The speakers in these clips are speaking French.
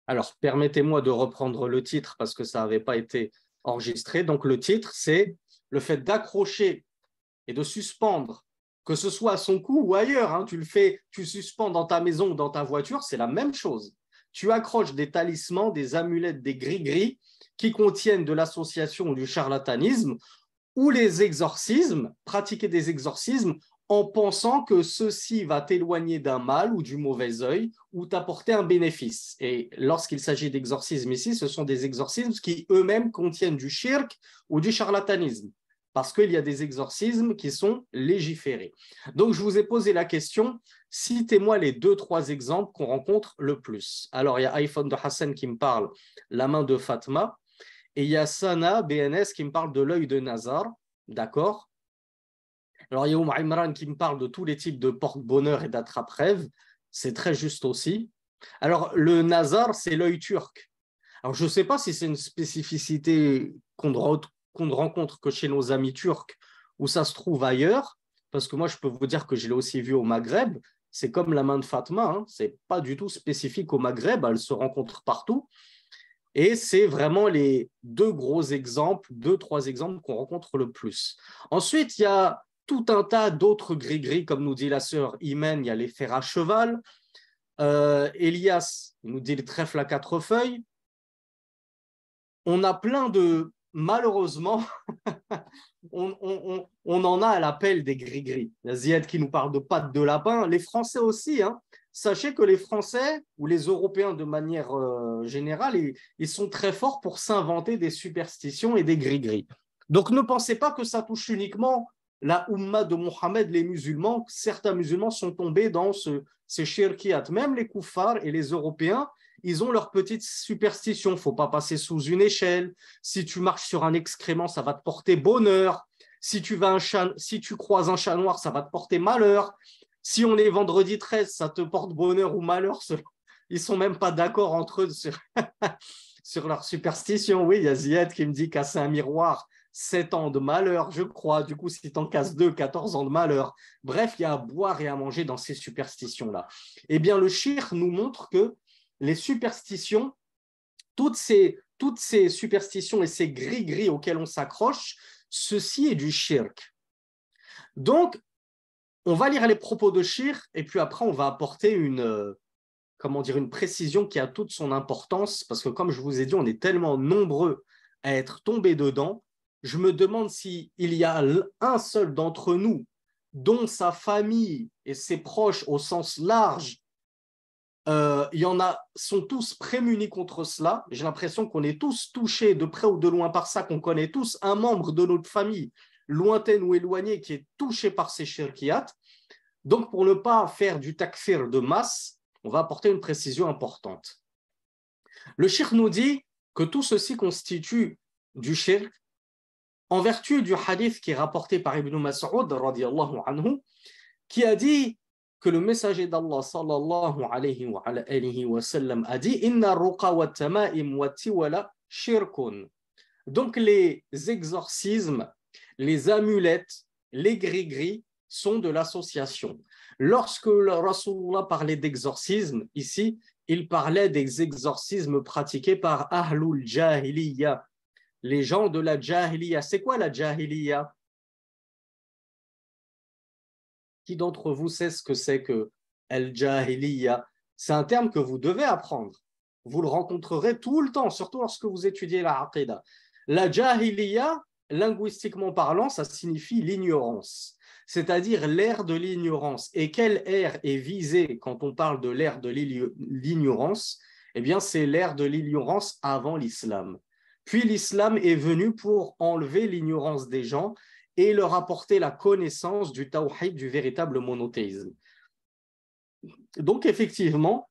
Alors, permettez-moi de reprendre le titre parce que ça n'avait pas été enregistré. Donc, le titre, c'est le fait d'accrocher et de suspendre, que ce soit à son cou ou ailleurs. Hein, tu le fais, tu suspends dans ta maison ou dans ta voiture, c'est la même chose. Tu accroches des talismans, des amulettes, des gris-gris qui contiennent de l'association ou du charlatanisme ou les exorcismes, pratiquer des exorcismes en pensant que ceci va t'éloigner d'un mal ou du mauvais œil ou t'apporter un bénéfice. Et lorsqu'il s'agit d'exorcismes ici, ce sont des exorcismes qui eux-mêmes contiennent du shirk ou du charlatanisme, parce qu'il y a des exorcismes qui sont légiférés. Donc, je vous ai posé la question, citez-moi les 2-3 exemples qu'on rencontre le plus. Alors, il y a iPhone de Hassan qui me parle, la main de Fatma, et il y a Sana, BNS, qui me parle de l'œil de Nazar, d'accord. Alors, il y a Imran qui me parle de tous les types de porte-bonheur et d'attrape-rêve, c'est très juste aussi. Alors, le Nazar, c'est l'œil turc. Alors, je ne sais pas si c'est une spécificité qu'on ne rencontre que chez nos amis turcs ou ça se trouve ailleurs, parce que moi, je peux vous dire que je l'ai aussi vu au Maghreb. C'est comme la main de Fatma, hein. Ce n'est pas du tout spécifique au Maghreb, elle se rencontre partout. Et c'est vraiment les 2-3 exemples qu'on rencontre le plus. Ensuite, il y a tout un tas d'autres gris-gris, comme nous dit la sœur Imen, il y a les fers à cheval. Elias nous dit le trèfle à 4 feuilles. On a plein de, malheureusement, on en a à l'appel des gris-gris. La Ziad qui nous parle de pattes de lapin, les Français aussi. Hein. Sachez que les Français ou les Européens de manière générale, ils sont très forts pour s'inventer des superstitions et des gris-gris. Donc ne pensez pas que ça touche uniquement la Ummah de Mohammed, les musulmans. Certains musulmans sont tombés dans ces shirkiyat. Même les koufars et les Européens, ils ont leurs petites superstitions. Il ne faut pas passer sous une échelle. Si tu marches sur un excrément, ça va te porter bonheur. Si tu croises un chat noir, ça va te porter malheur. Si on est vendredi 13, ça te porte bonheur ou malheur. Ils ne sont même pas d'accord entre eux sur leur superstition. Oui, il y a Ziad qui me dit casser un miroir, 7 ans de malheur, je crois. Du coup, si tu en casses 2, 14 ans de malheur. Bref, il y a à boire et à manger dans ces superstitions-là. Eh bien, le shir nous montre que les superstitions, toutes ces superstitions et ces gris-gris auxquels on s'accroche, ceci est du shirk. Donc, on va lire les propos de shirk et puis après, on va apporter une précision qui a toute son importance parce que, comme je vous ai dit, on est tellement nombreux à être tombés dedans. Je me demande s'il y a un seul d'entre nous dont sa famille et ses proches au sens large il y en a, sont tous prémunis contre cela. J'ai l'impression qu'on est tous touchés de près ou de loin par ça, qu'on connaît tous un membre de notre famille, lointaine ou éloignée, qui est touché par ces shirkiyat. Donc, pour ne pas faire du takfir de masse, on va apporter une précision importante. Le shirk nous dit que tout ceci constitue du shirk en vertu du hadith qui est rapporté par Ibn Mas'ud, radiallahu anhu, qui a dit que le messager d'Allah sallallahu alayhi wa sallam a dit Inna ruqa wa tama'im wa tiwala shirkun. Donc les exorcismes, les amulettes, les gris-gris sont de l'association. Lorsque le Rasulullah parlait d'exorcisme, ici, il parlait des exorcismes pratiqués par Ahlul Jahiliya, les gens de la Jahiliya. C'est quoi la Jahiliya? Qui d'entre vous sait ce que c'est que Al-Jahiliya? C'est un terme que vous devez apprendre. Vous le rencontrerez tout le temps, surtout lorsque vous étudiez la Aqidah. La Jahiliya, linguistiquement parlant, ça signifie l'ignorance, c'est-à-dire l'ère de l'ignorance. Et quelle ère est visée quand on parle de l'ère de l'ignorance? Eh bien, c'est l'ère de l'ignorance avant l'islam. Puis l'islam est venu pour enlever l'ignorance des gens et leur apporter la connaissance du tawhid, du véritable monothéisme. Donc, effectivement,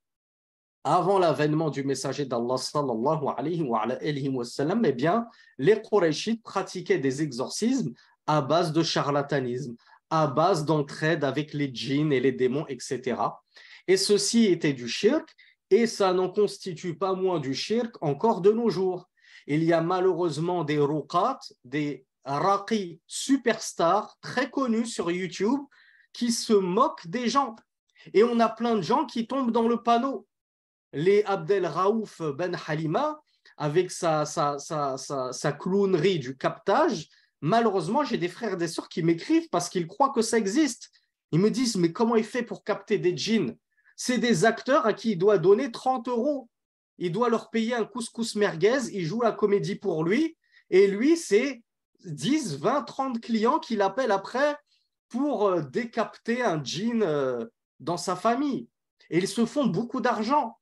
avant l'avènement du messager d'Allah sallallahu alayhi wa sallam, eh bien, les Qurayshites pratiquaient des exorcismes à base de charlatanisme, à base d'entraide avec les djinns et les démons, etc. Et ceci était du shirk, et ça n'en constitue pas moins du shirk encore de nos jours. Il y a malheureusement des ruqat, des raqis superstars très connus sur YouTube qui se moquent des gens. Et on a plein de gens qui tombent dans le panneau. les Abdel Raouf Ben Halima, avec sa clownerie du captage, malheureusement, j'ai des frères et des sœurs qui m'écrivent parce qu'ils croient que ça existe. Ils me disent, mais comment il fait pour capter des djinns? C'est des acteurs à qui il doit donner 30 euros. Il doit leur payer un couscous merguez, il joue la comédie pour lui, et lui, c'est 10, 20, 30 clients qu'il appelle après pour décapter un djinn dans sa famille. Et ils se font beaucoup d'argent.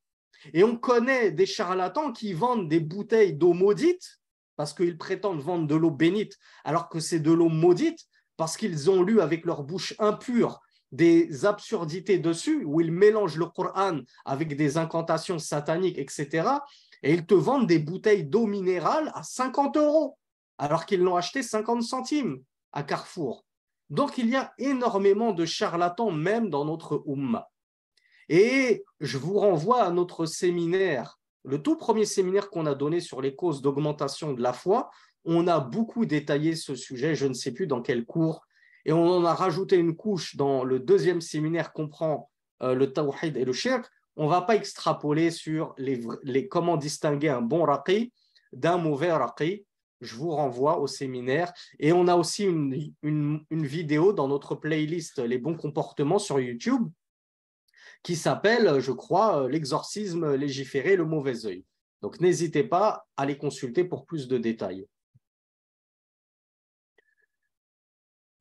Et on connaît des charlatans qui vendent des bouteilles d'eau maudite parce qu'ils prétendent vendre de l'eau bénite alors que c'est de l'eau maudite parce qu'ils ont lu avec leur bouche impure des absurdités dessus où ils mélangent le Coran avec des incantations sataniques, etc. Et ils te vendent des bouteilles d'eau minérale à 50 euros alors qu'ils l'ont acheté 50 centimes à Carrefour. Donc il y a énormément de charlatans même dans notre Ummah. Et je vous renvoie à notre séminaire, le tout premier séminaire qu'on a donné sur les causes d'augmentation de la foi. On a beaucoup détaillé ce sujet, je ne sais plus dans quel cours, et on en a rajouté une couche dans le deuxième séminaire qu'on prend le tawhid et le shirk. On ne va pas extrapoler sur comment distinguer un bon raqi d'un mauvais raqi. Je vous renvoie au séminaire. Et on a aussi une vidéo dans notre playlist Les bons comportements sur YouTube qui s'appelle, je crois, l'exorcisme légiféré, le mauvais œil. Donc, n'hésitez pas à les consulter pour plus de détails.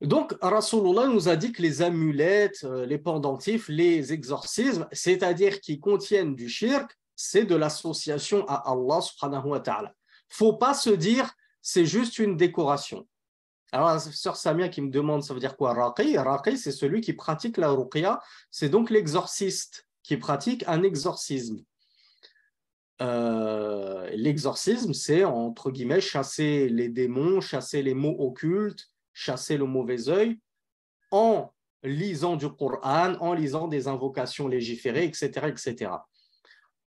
Donc, Rasulullah nous a dit que les amulettes, les pendentifs, les exorcismes, c'est-à-dire qui contiennent du shirk, c'est de l'association à Allah subhanahu wa ta'ala. Il ne faut pas se dire, c'est juste une décoration. Alors, la sœur Samia qui me demande, ça veut dire quoi, Raqi? Raqi, c'est celui qui pratique la ruqya, c'est donc l'exorciste qui pratique un exorcisme. L'exorcisme, c'est, entre guillemets, chasser les démons, chasser les maux occultes, chasser le mauvais œil, en lisant du Coran, en lisant des invocations légiférées, etc., etc.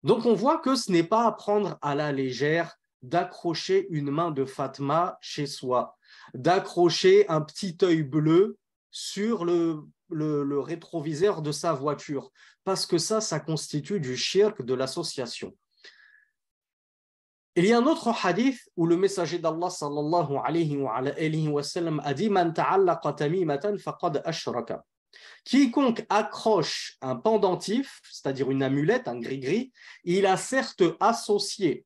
Donc, on voit que ce n'est pas à prendre à la légère d'accrocher une main de Fatma chez soi, d'accrocher un petit œil bleu sur le rétroviseur de sa voiture, parce que ça constitue du shirk, de l'association. Il y a un autre hadith où le messager d'Allah sallallahu alayhi wa sallam a dit Man ta'allaqa tamimatan faqad ashraka. Quiconque accroche un pendentif, c'est-à-dire une amulette, un gris-gris, il a certes associé.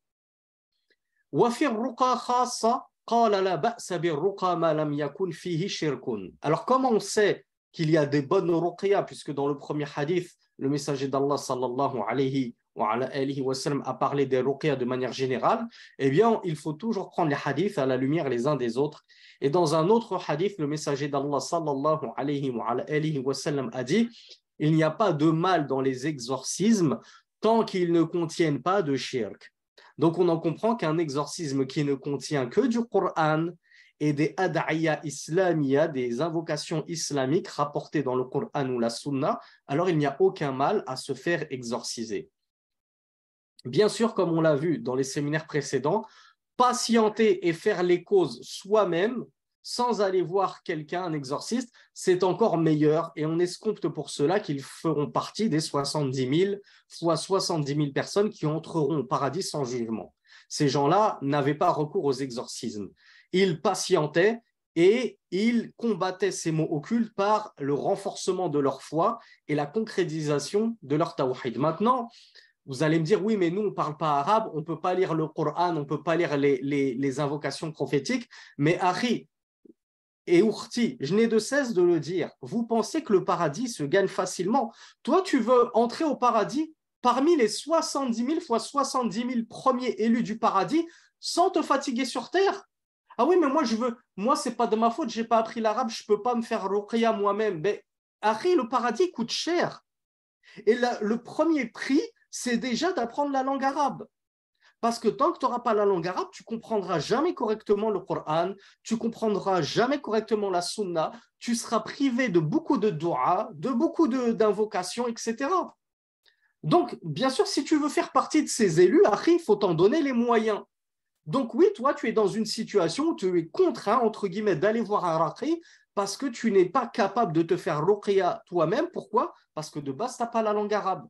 Wa fi ar-ruqa khassa qala la ba'sa bir-ruqa ma lam yakun fihi shirkun. Alors comment on sait qu'il y a des bonnes ruqya, puisque dans le premier hadith, le messager d'Allah sallallahu alayhi wa sallam a parlé des ruqya de manière générale, eh bien, il faut toujours prendre les hadiths à la lumière les uns des autres. Et dans un autre hadith, le messager d'Allah sallallahu alayhi wa sallam a dit « Il n'y a pas de mal dans les exorcismes tant qu'ils ne contiennent pas de shirk. » Donc, on en comprend qu'un exorcisme qui ne contient que du Coran et des ad'iyya islamiyya, des invocations islamiques rapportées dans le Coran ou la Sunna, alors il n'y a aucun mal à se faire exorciser. Bien sûr, comme on l'a vu dans les séminaires précédents, patienter et faire les causes soi-même, sans aller voir quelqu'un, un exorciste, c'est encore meilleur. Et on escompte pour cela qu'ils feront partie des 70 000 fois 70 000 personnes qui entreront au paradis sans jugement. Ces gens-là n'avaient pas recours aux exorcismes. Ils patientaient et ils combattaient ces mots occultes par le renforcement de leur foi et la concrétisation de leur tawhid. Maintenant, vous allez me dire, oui, mais nous, on ne parle pas arabe, on ne peut pas lire le Coran, on ne peut pas lire les invocations prophétiques, mais Ari et Ourti, je n'ai de cesse de le dire, vous pensez que le paradis se gagne facilement. Toi, tu veux entrer au paradis parmi les 70 000 fois 70 000 premiers élus du paradis sans te fatiguer sur terre. Ah oui, mais moi, ce n'est pas de ma faute, je n'ai pas appris l'arabe, je ne peux pas me faire ruqya moi-même. Mais Ari, le paradis coûte cher. Et le premier prix, c'est déjà d'apprendre la langue arabe. Parce que tant que tu n'auras pas la langue arabe, tu ne comprendras jamais correctement le Coran, tu ne comprendras jamais correctement la Sunna, tu seras privé de beaucoup de dua, de beaucoup d'invocations, etc. Donc, bien sûr, si tu veux faire partie de ces élus, il faut t'en donner les moyens. Donc oui, toi, tu es dans une situation où tu es contraint, entre guillemets, d'aller voir un raqi parce que tu n'es pas capable de te faire ruqya toi-même. Pourquoi? Parce que de base, tu n'as pas la langue arabe.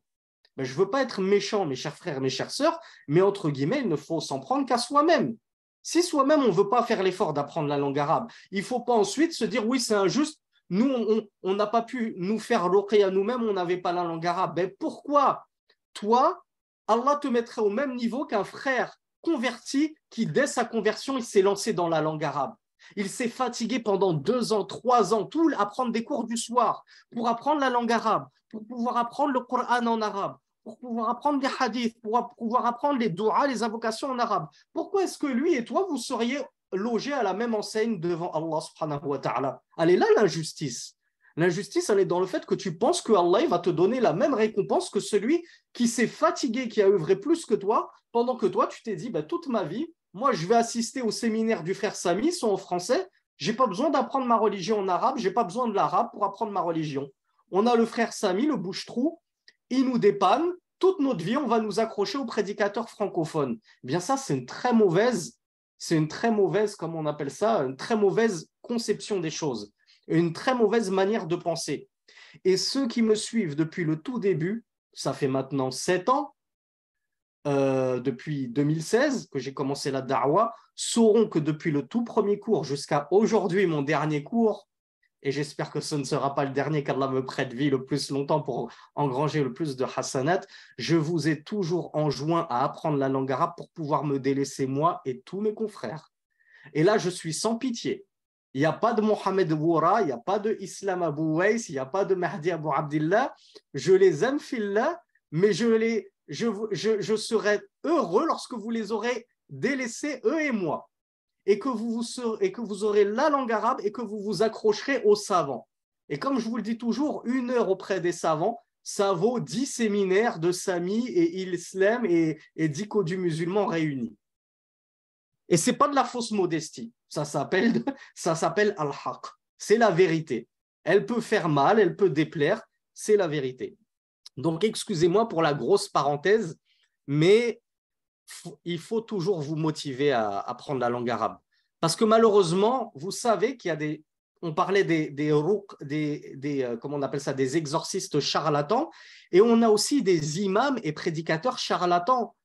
Ben, je ne veux pas être méchant, mes chers frères, mes chères sœurs, mais entre guillemets, il ne faut s'en prendre qu'à soi-même. Si soi-même, on ne veut pas faire l'effort d'apprendre la langue arabe, il ne faut pas ensuite se dire oui, c'est injuste. Nous, on n'a pas pu nous faire l'oqiyya nous-mêmes, on n'avait pas la langue arabe. Ben, pourquoi toi, Allah te mettrait au même niveau qu'un frère converti qui, dès sa conversion, il s'est lancé dans la langue arabe. Il s'est fatigué pendant 2 ans, 3 ans, tout à prendre des cours du soir pour apprendre la langue arabe, pour pouvoir apprendre le Coran en arabe, pour pouvoir apprendre des hadiths, pour pouvoir apprendre les doigts, les invocations en arabe. Pourquoi est-ce que lui et toi, vous seriez logés à la même enseigne devant Allah subhanahu wa ta'ala? Elle est là l'injustice. L'injustice, elle est dans le fait que tu penses que Allah va te donner la même récompense que celui qui s'est fatigué, qui a œuvré plus que toi, pendant que toi, tu t'es dit, bah, toute ma vie, moi, je vais assister au séminaire du frère Sami, ils sont en français, je n'ai pas besoin d'apprendre ma religion en arabe, je n'ai pas besoin de l'arabe pour apprendre ma religion. On a le frère Sami, le bouche-trou, il nous dépanne, toute notre vie, on va nous accrocher aux prédicateurs francophones. Eh bien ça, c'est une très mauvaise, comme on appelle ça, une très mauvaise conception des choses, une très mauvaise manière de penser. Et ceux qui me suivent depuis le tout début, ça fait maintenant 7 ans, depuis 2016 que j'ai commencé la da'wa, sauront que depuis le tout premier cours jusqu'à aujourd'hui, mon dernier cours, et j'espère que ce ne sera pas le dernier, qu'Allah me prête vie le plus longtemps pour engranger le plus de hasanat, je vous ai toujours enjoint à apprendre la langue arabe pour pouvoir me délaisser moi et tous mes confrères. Et là, je suis sans pitié. Il n'y a pas de Mohamed Woura, il n'y a pas de Islam Abu Weiss, il n'y a pas de Mahdi Abu Abdillah. Je les aime fillah, mais je serai heureux lorsque vous les aurez délaissés, eux et moi, et que vous aurez la langue arabe et que vous vous accrocherez aux savants. Et comme je vous le dis toujours, 1 heure auprès des savants, ça vaut 10 séminaires de Sami et Islam et 10 codus musulmans réunis. Et ce n'est pas de la fausse modestie, ça s'appelle al-haq, c'est la vérité. Elle peut faire mal, elle peut déplaire, c'est la vérité. Donc, excusez-moi pour la grosse parenthèse, mais il faut toujours vous motiver à apprendre la langue arabe. Parce que malheureusement, vous savez qu'il y a on parlait comment on appelle ça, des exorcistes charlatans, et on a aussi des imams et prédicateurs charlatans.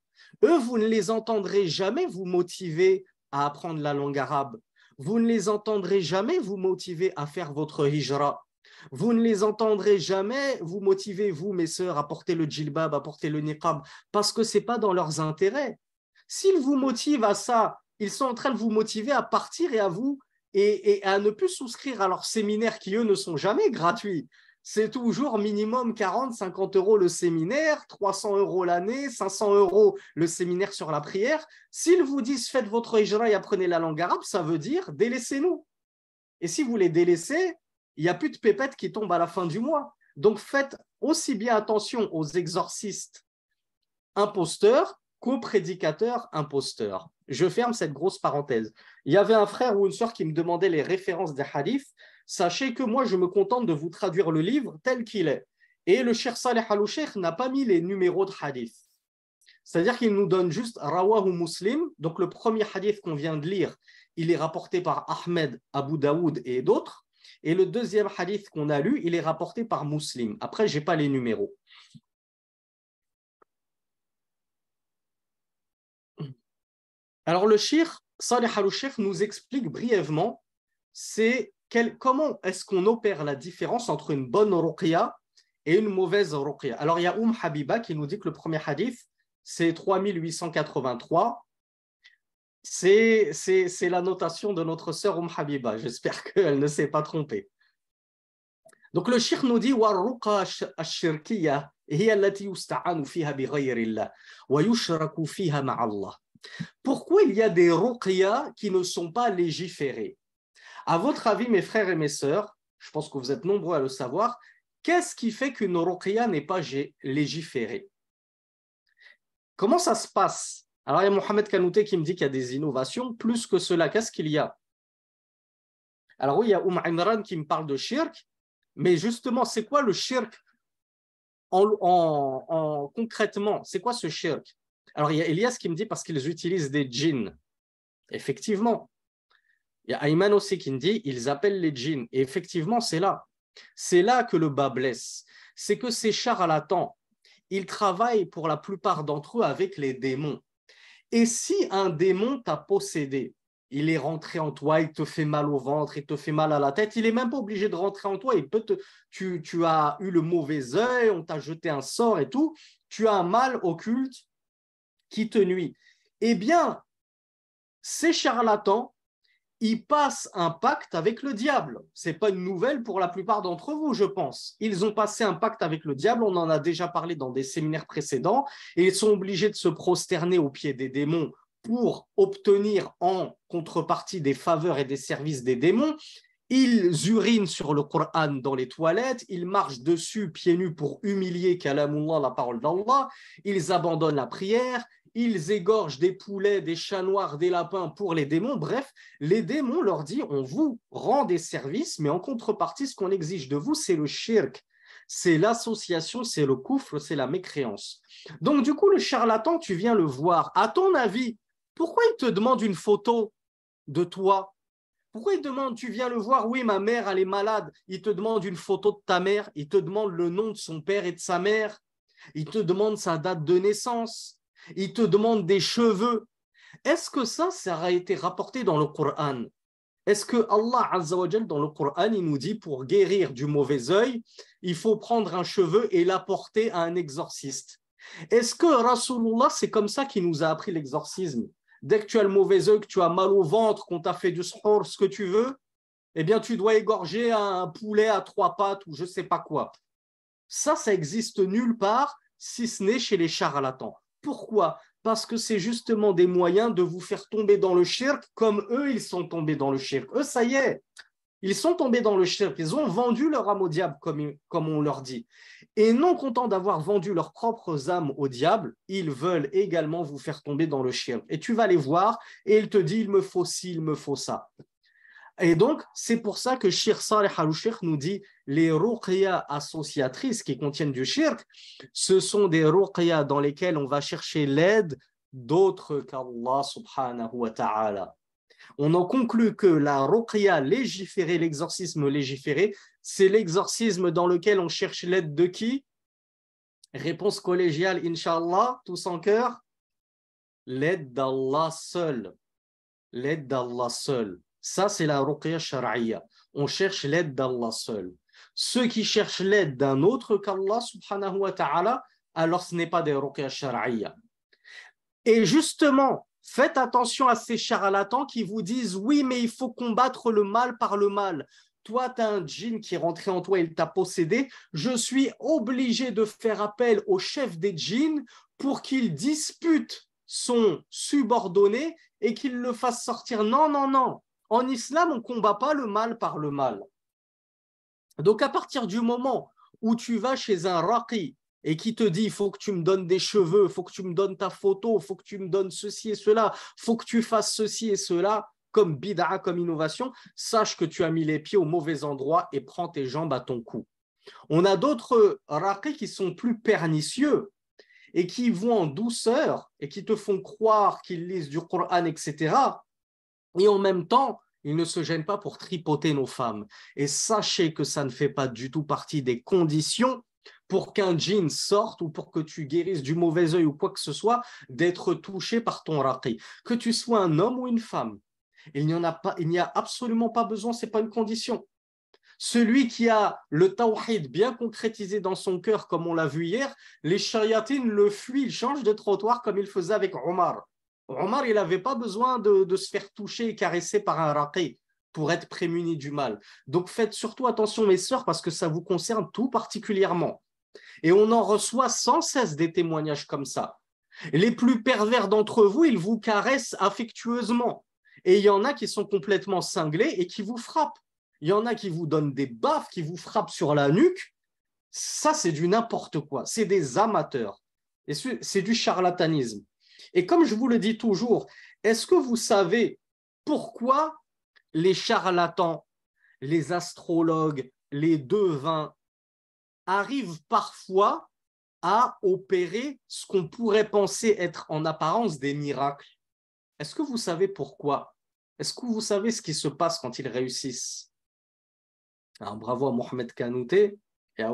Eux, vous ne les entendrez jamais vous motiver à apprendre la langue arabe. Vous ne les entendrez jamais vous motiver à faire votre hijra. Vous ne les entendrez jamais vous motiver, vous, mes sœurs, à porter le djilbab, à porter le niqab, parce que ce n'est pas dans leurs intérêts. S'ils vous motivent à ça, ils sont en train de vous motiver à partir et à ne plus souscrire à leurs séminaires qui, eux, ne sont jamais gratuits. C'est toujours minimum 40, 50 euros le séminaire, 300 euros l'année, 500 euros le séminaire sur la prière. S'ils vous disent faites votre hijra et apprenez la langue arabe, ça veut dire délaissez-nous. Et si vous les délaissez, il n'y a plus de pépettes qui tombent à la fin du mois. Donc faites aussi bien attention aux exorcistes imposteurs qu'aux prédicateurs imposteurs. Je ferme cette grosse parenthèse. Il y avait un frère ou une sœur qui me demandait les références des hadiths. Sachez que moi, je me contente de vous traduire le livre tel qu'il est. Et le Cheikh Saleh Al-Sheikh n'a pas mis les numéros de hadith. C'est-à-dire qu'il nous donne juste Rawahu Muslim. Donc le premier hadith qu'on vient de lire, il est rapporté par Ahmed, Abu Daoud et d'autres. Et le deuxième hadith qu'on a lu, il est rapporté par Muslim. Après, je n'ai pas les numéros. Alors le Cheikh Saleh Al-Sheikh nous explique brièvement comment est-ce qu'on opère la différence entre une bonne ruqya et une mauvaise ruqya. Alors il y a Habiba qui nous dit que le premier hadith, c'est 3883. C'est la notation de notre sœur Habiba. J'espère qu'elle ne s'est pas trompée. Donc le Cheikh nous dit وَالرُّقَى الشِّرْكِيَّةِ هِيَ الَّتِي يُسْتَعَانُ فِيهَا بِغَيْرِ اللَّهِ وَيُشْرَكُ فِيهَا مَعَ اللَّهِ. Pourquoi il y a des ruqya qui ne sont pas légiférées? À votre avis, mes frères et mes sœurs, je pense que vous êtes nombreux à le savoir, qu'est-ce qui fait qu'une ruqya n'est pas légiférée? Comment ça se passe? Alors, il y a Mohamed Kanouté qui me dit qu'il y a des innovations. Plus que cela, qu'est-ce qu'il y a? Alors oui, il y a Imran qui me parle de shirk, mais justement, c'est quoi le shirk concrètement? C'est quoi ce shirk? Alors, il y a Elias qui me dit parce qu'ils utilisent des djinns. Effectivement. Il y a Ayman aussi qui me dit ils appellent les djinns. Et effectivement, c'est là. C'est là que le bas blesse. C'est que ces charlatans, ils travaillent pour la plupart d'entre eux avec les démons. Et si un démon t'a possédé, il est rentré en toi, il te fait mal au ventre, il te fait mal à la tête, il n'est même pas obligé de rentrer en toi, tu as eu le mauvais œil, on t'a jeté un sort et tout, tu as un mal occulte qui te nuit. Eh bien, ces charlatans, ils passent un pacte avec le diable. Ce n'est pas une nouvelle pour la plupart d'entre vous, je pense. Ils ont passé un pacte avec le diable, on en a déjà parlé dans des séminaires précédents, et ils sont obligés de se prosterner aux pieds des démons pour obtenir en contrepartie des faveurs et des services des démons. Ils urinent sur le Coran dans les toilettes, ils marchent dessus pieds nus pour humilier Kalamullah, la parole d'Allah, ils abandonnent la prière, ils égorgent des poulets, des chats noirs, des lapins pour les démons. Bref, les démons leur disent, on vous rend des services, mais en contrepartie, ce qu'on exige de vous, c'est le shirk, c'est l'association, c'est le koufr, c'est la mécréance. Donc du coup, le charlatan, tu viens le voir. À ton avis, pourquoi il te demande une photo de toi? Pourquoi il demande, tu viens le voir, oui, ma mère, elle est malade. Il te demande une photo de ta mère, il te demande le nom de son père et de sa mère, il te demande sa date de naissance, il te demande des cheveux. Est-ce que ça a été rapporté dans le Coran? Est-ce que Allah Azza wa Jal, dans le Coran, il nous dit pour guérir du mauvais œil, il faut prendre un cheveu et l'apporter à un exorciste? Est-ce que Rasulullah, c'est comme ça qu'il nous a appris l'exorcisme? Dès que tu as le mauvais œil, que tu as mal au ventre, qu'on t'a fait du suhoor, ce que tu veux, eh bien, tu dois égorger un poulet à 3 pattes ou je ne sais pas quoi. Ça existe nulle part, si ce n'est chez les charlatans. Pourquoi? Parce que c'est justement des moyens de vous faire tomber dans le shirk comme eux, ils sont tombés dans le shirk. Eux, ça y est, ils sont tombés dans le shirk. Ils ont vendu leur âme au diable, comme on leur dit. Et non contents d'avoir vendu leurs propres âmes au diable, ils veulent également vous faire tomber dans le shirk. Et tu vas les voir et ils te disent, il me faut ci, il me faut ça. Et donc, c'est pour ça que Cheikh Saleh Al-Sheikh nous dit les ruqya associatrices qui contiennent du shirk, ce sont des ruqya dans lesquelles on va chercher l'aide d'autres qu'Allah subhanahu wa ta'ala. On en conclut que la ruqya légiférée, l'exorcisme légiféré, c'est l'exorcisme dans lequel on cherche l'aide de qui? Réponse collégiale, Inch'Allah, tous en cœur. L'aide d'Allah seul. L'aide d'Allah seul. Ça, c'est la ruqya shar'iyya. On cherche l'aide d'Allah seul. Ceux qui cherchent l'aide d'un autre qu'Allah subhanahu wa ta'ala, alors ce n'est pas des ruqya shar'iyya. Et justement, faites attention à ces charlatans qui vous disent oui, mais il faut combattre le mal par le mal. Toi, tu as un djinn qui est rentré en toi, il t'a possédé. Je suis obligé de faire appel au chef des djinns pour qu'il dispute son subordonné et qu'il le fasse sortir. Non, non, non. En islam, on ne combat pas le mal par le mal. Donc, à partir du moment où tu vas chez un raqi et qui te dit, il faut que tu me donnes des cheveux, il faut que tu me donnes ta photo, il faut que tu me donnes ceci et cela, il faut que tu fasses ceci et cela, comme bid'a, comme innovation, sache que tu as mis les pieds au mauvais endroit et prends tes jambes à ton cou. On a d'autres raqis qui sont plus pernicieux et qui vont en douceur et qui te font croire qu'ils lisent du Coran, etc. Et en même temps, ils ne se gênent pas pour tripoter nos femmes. Et sachez que ça ne fait pas du tout partie des conditions pour qu'un djinn sorte ou pour que tu guérisses du mauvais œil ou quoi que ce soit, d'être touché par ton raqi. Que tu sois un homme ou une femme. Il n'y a absolument pas besoin, ce n'est pas une condition. Celui qui a le tawhid bien concrétisé dans son cœur, comme on l'a vu hier, les shayatines le fuient, il change de trottoir comme il faisait avec Omar. Omar, il n'avait pas besoin de se faire toucher et caresser par un raqi pour être prémuni du mal. Donc faites surtout attention, mes sœurs, parce que ça vous concerne tout particulièrement. Et on en reçoit sans cesse des témoignages comme ça. Les plus pervers d'entre vous, ils vous caressent affectueusement. Et il y en a qui sont complètement cinglés et qui vous frappent. Il y en a qui vous donnent des baffes, qui vous frappent sur la nuque. Ça, c'est du n'importe quoi. C'est des amateurs. Et c'est du charlatanisme. Et comme je vous le dis toujours, est-ce que vous savez pourquoi les charlatans, les astrologues, les devins arrivent parfois à opérer ce qu'on pourrait penser être en apparence des miracles? Est-ce que vous savez pourquoi? Est-ce que vous savez ce qui se passe quand ils réussissent? Alors, bravo à Mohamed Kanouté et à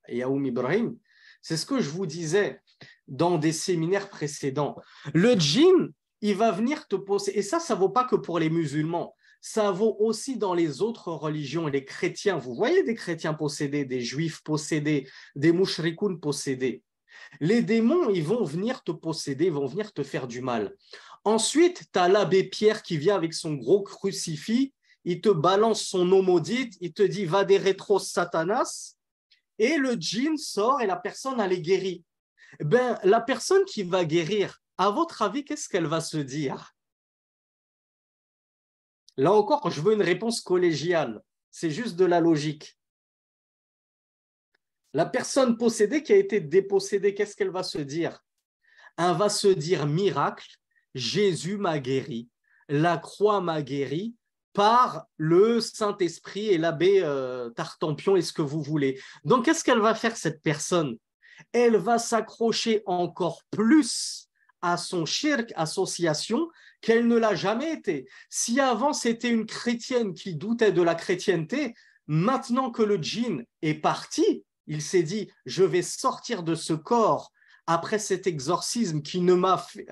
Ibrahim. C'est ce que je vous disais dans des séminaires précédents. Le djinn, il va venir te posséder. Et ça ne vaut pas que pour les musulmans. Ça vaut aussi dans les autres religions. Les chrétiens, vous voyez des chrétiens possédés, des juifs possédés, des mouchrikoun possédés. Les démons, ils vont venir te posséder, ils vont venir te faire du mal. Ensuite, tu as l'abbé Pierre qui vient avec son gros crucifix, il te balance son eau maudite, il te dit « va des rétros satanas », et le djinn sort et la personne, elle est guérie. Ben, la personne qui va guérir, à votre avis, qu'est-ce qu'elle va se dire? Là encore, je veux une réponse collégiale. C'est juste de la logique. La personne possédée qui a été dépossédée, qu'est-ce qu'elle va se dire? Elle va se dire miracle, Jésus m'a guéri, la croix m'a guéri par le Saint-Esprit et l'abbé Tartampion et ce que vous voulez. Donc, qu'est-ce qu'elle va faire cette personne? Elle va s'accrocher encore plus à son shirk, association, qu'elle ne l'a jamais été. Si avant c'était une chrétienne qui doutait de la chrétienté, maintenant que le djinn est parti, il s'est dit, je vais sortir de ce corps après cet exorcisme qui ne m'a fait...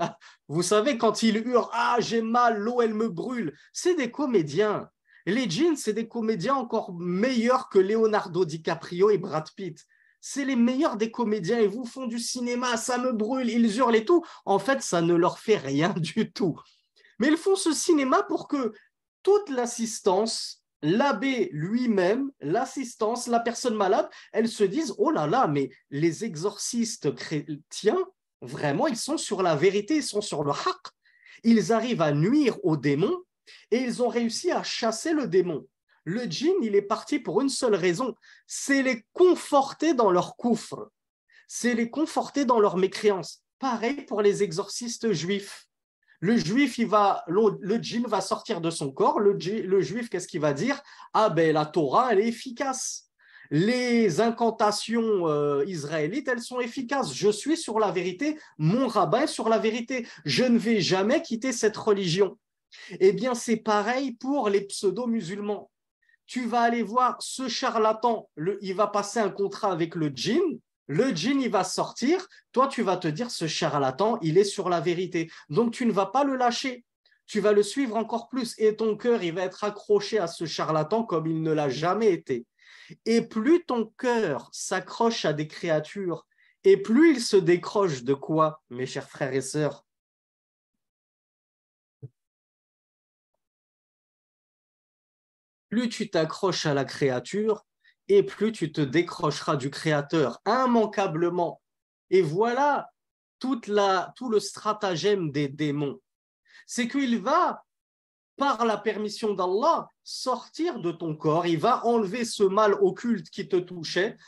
Vous savez, quand il hurle, ah, j'ai mal, l'eau, elle me brûle, c'est des comédiens. Les djinns, c'est des comédiens encore meilleurs que Leonardo DiCaprio et Brad Pitt. C'est les meilleurs des comédiens. Ils vous font du cinéma, ça me brûle, ils hurlent et tout. En fait, ça ne leur fait rien du tout. Mais ils font ce cinéma pour que toute l'assistance, l'abbé lui-même, l'assistance, la personne malade, elles se disent, oh là là, mais les exorcistes chrétiens, vraiment, ils sont sur la vérité, ils sont sur le haqq. Ils arrivent à nuire aux démons et ils ont réussi à chasser le démon. Le djinn, il est parti pour une seule raison, c'est les conforter dans leur coufre, c'est les conforter dans leur mécréance. Pareil pour les exorcistes juifs. Le juif, le djinn va sortir de son corps. Le juif, qu'est-ce qu'il va dire? Ah ben la Torah, elle est efficace. Les incantations israélites, elles sont efficaces. Je suis sur la vérité, mon rabbin est sur la vérité. Je ne vais jamais quitter cette religion. Eh bien, c'est pareil pour les pseudo-musulmans. Tu vas aller voir ce charlatan, il va passer un contrat avec le djinn. Le djinn, il va sortir. Toi, tu vas te dire, ce charlatan, il est sur la vérité. Donc, tu ne vas pas le lâcher. Tu vas le suivre encore plus. Et ton cœur, il va être accroché à ce charlatan comme il ne l'a jamais été. Et plus ton cœur s'accroche à des créatures, et plus il se décroche de quoi, mes chers frères et sœurs? Plus tu t'accroches à la créature, et plus tu te décrocheras du créateur immanquablement. Et voilà tout le stratagème des démons. C'est qu'il va, par la permission d'Allah, sortir de ton corps, il va enlever ce mal occulte qui te touchait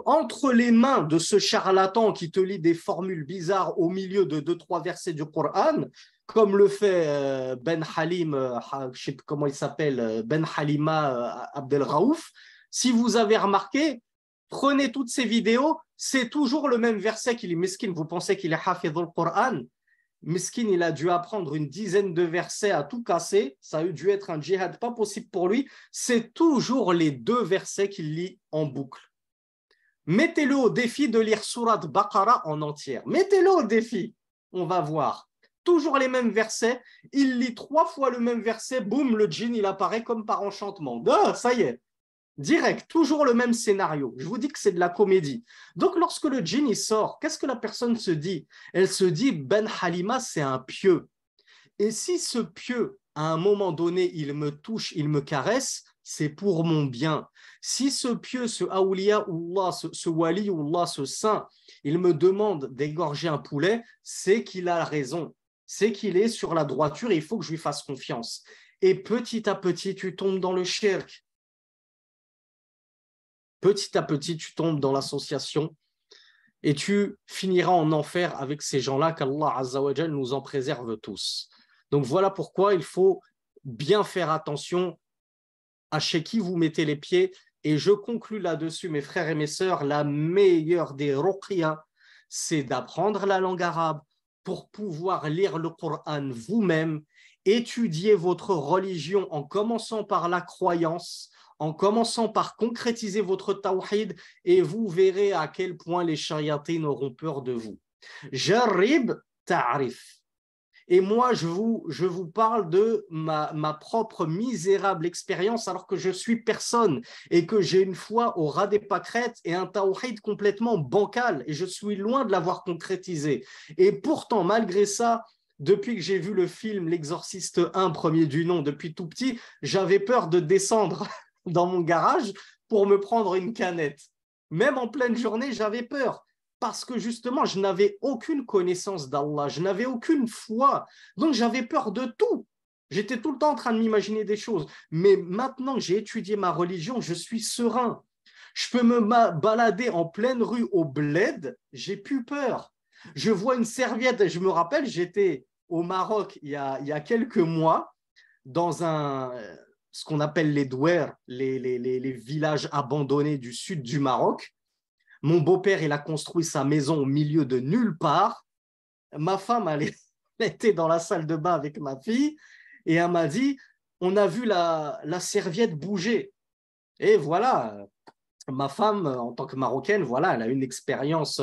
entre les mains de ce charlatan qui te lit des formules bizarres au milieu de 2-3 versets du Coran, comme le fait Ben Halim, je ne sais plus comment il s'appelle, Ben Halima Abdel Raouf. Si vous avez remarqué, prenez toutes ces vidéos, c'est toujours le même verset qu'il est miskin. Vous pensez qu'il est hafidh al-Qur'an? Miskin, il a dû apprendre une dizaine de versets à tout casser. Ça a dû être un djihad pas possible pour lui. C'est toujours les 2 versets qu'il lit en boucle. Mettez-le au défi de lire Surat Baqarah en entière. Mettez-le au défi. On va voir. Toujours les mêmes versets. Il lit 3 fois le même verset. Boum, le djinn, il apparaît comme par enchantement. Ça y est. Direct, toujours le même scénario. Je vous dis que c'est de la comédie. Donc, lorsque le djinn il sort, qu'est-ce que la personne se dit? Elle se dit, Ben Halima, c'est un pieu. Et si ce pieu, à un moment donné, il me touche, il me caresse, c'est pour mon bien. Si ce pieu, ce awliya Allah, ce wali Allah, ce saint, il me demande d'égorger un poulet, c'est qu'il a raison. C'est qu'il est sur la droiture et il faut que je lui fasse confiance. Et petit à petit, tu tombes dans le shirk. Petit à petit, tu tombes dans l'association et tu finiras en enfer avec ces gens-là, qu'Allah Azza wa Jal nous en préserve tous. Donc voilà pourquoi il faut bien faire attention à chez qui vous mettez les pieds. Et je conclus là-dessus, mes frères et mes sœurs, la meilleure des ruqya, c'est d'apprendre la langue arabe pour pouvoir lire le Coran vous-même, étudier votre religion en commençant par la croyance, en commençant par concrétiser votre tawhid et vous verrez à quel point les shayatines auront peur de vous. Jarrib ta'rif. Et moi, je vous parle de ma propre misérable expérience alors que je suis personne et que j'ai une foi au ras des pâquerettes et un tawhid complètement bancal et je suis loin de l'avoir concrétisé. Et pourtant, malgré ça, depuis que j'ai vu le film L'Exorciste 1, premier du nom, depuis tout petit, j'avais peur de descendre dans mon garage pour me prendre une canette. Même en pleine journée, j'avais peur. Parce que justement, je n'avais aucune connaissance d'Allah, je n'avais aucune foi. Donc, j'avais peur de tout. J'étais tout le temps en train de m'imaginer des choses. Mais maintenant que j'ai étudié ma religion, je suis serein. Je peux me balader en pleine rue au bled, j'ai plus peur. Je vois une serviette, je me rappelle, j'étais au Maroc il y a quelques mois, dans ce qu'on appelle les douars, les villages abandonnés du sud du Maroc. Mon beau-père, il a construit sa maison au milieu de nulle part. Ma femme, elle était dans la salle de bain avec ma fille et elle m'a dit, on a vu la serviette bouger. Et voilà, ma femme, en tant que Marocaine, voilà, elle a une expérience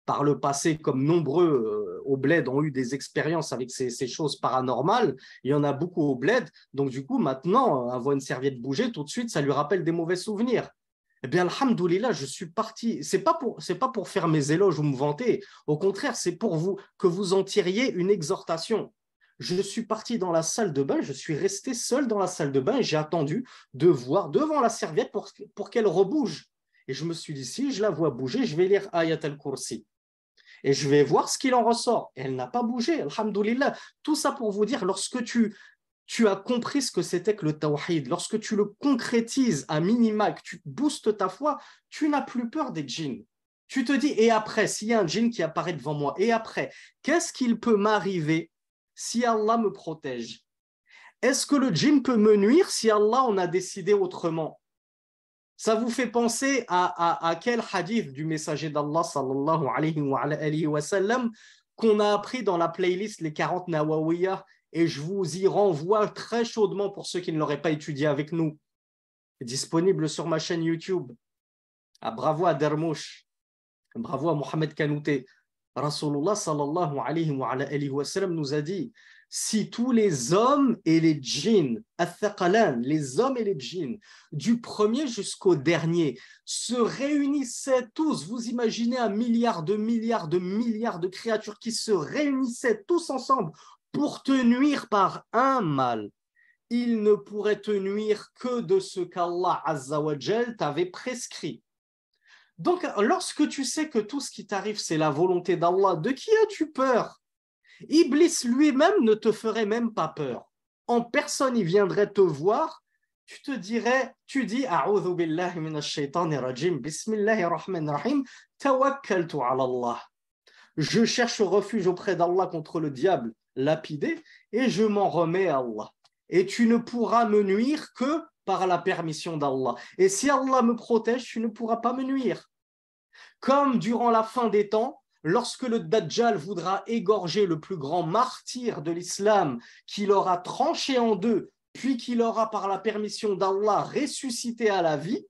par le passé, comme nombreux au bled ont eu des expériences avec ces choses paranormales. Il y en a beaucoup au bled. Donc, du coup, maintenant, elle voit une serviette bouger, tout de suite, ça lui rappelle des mauvais souvenirs. Eh bien, alhamdoulilah, je suis parti. C'est pas pour faire mes éloges ou me vanter. Au contraire, c'est pour vous que vous en tiriez une exhortation. Je suis parti dans la salle de bain, je suis resté seul dans la salle de bain et j'ai attendu de voir devant la serviette pour qu'elle rebouge. Et je me suis dit, si je la vois bouger, je vais lire Ayat al-Kursi. Et je vais voir ce qu'il en ressort. Et elle n'a pas bougé, alhamdoulilah. Tout ça pour vous dire, lorsque tu as compris ce que c'était que le tawhid, lorsque tu le concrétises à minima, que tu boostes ta foi, tu n'as plus peur des djinns. Tu te dis, et après, s'il y a un djinn qui apparaît devant moi, et après, qu'est-ce qu'il peut m'arriver si Allah me protège? Est-ce que le djinn peut me nuire si Allah en a décidé autrement? Ça vous fait penser à quel hadith du messager d'Allah sallallahu alayhi wa sallam qu'on a appris dans la playlist Les 40 Nawawiyah, et je vous y renvoie très chaudement pour ceux qui ne l'auraient pas étudié avec nous. Disponible sur ma chaîne YouTube. Ah, bravo à Dermouche, bravo à Mohamed Kanouté. Rasulullah sallallahu alayhi wa sallam nous a dit, si tous les hommes et les djinns, les hommes et les djinns, du premier jusqu'au dernier, se réunissaient tous, vous imaginez un milliard de créatures qui se réunissaient tous ensemble pour te nuire par un mal, ils ne pourraient te nuire que de ce qu'Allah Azza wa Jal t'avait prescrit. Donc, lorsque tu sais que tout ce qui t'arrive, c'est la volonté d'Allah, de qui as-tu peur? Iblis lui-même ne te ferait même pas peur. En personne, il viendrait te voir, tu dis, A'udhu billahi minash shaitanir rajim, bismillahir rahmanir rahim, tawakkaltu ala Allah. Je cherche refuge auprès d'Allah contre le diable lapidé et je m'en remets à Allah. Et tu ne pourras me nuire que par la permission d'Allah. Et si Allah me protège, tu ne pourras pas me nuire. Comme durant la fin des temps, lorsque le Dajjal voudra égorger le plus grand martyr de l'islam, qu'il aura tranché en deux, puis qu'il aura par la permission d'Allah ressuscité à la vie,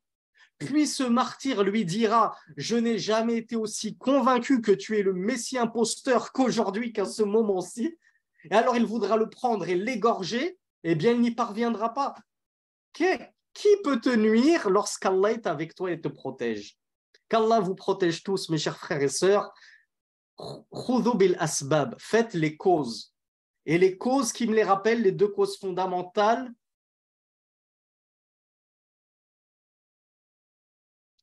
puis ce martyr lui dira « Je n'ai jamais été aussi convaincu que tu es le Messie imposteur qu'aujourd'hui, qu'à ce moment-ci. » Et alors il voudra le prendre et l'égorger, eh bien il n'y parviendra pas. Qui peut te nuire lorsqu'Allah est avec toi et te protège? Qu'Allah vous protège tous, mes chers frères et sœurs. Khudhu bil asbab, faites les causes. Et les causes qui me les rappellent, les deux causes fondamentales,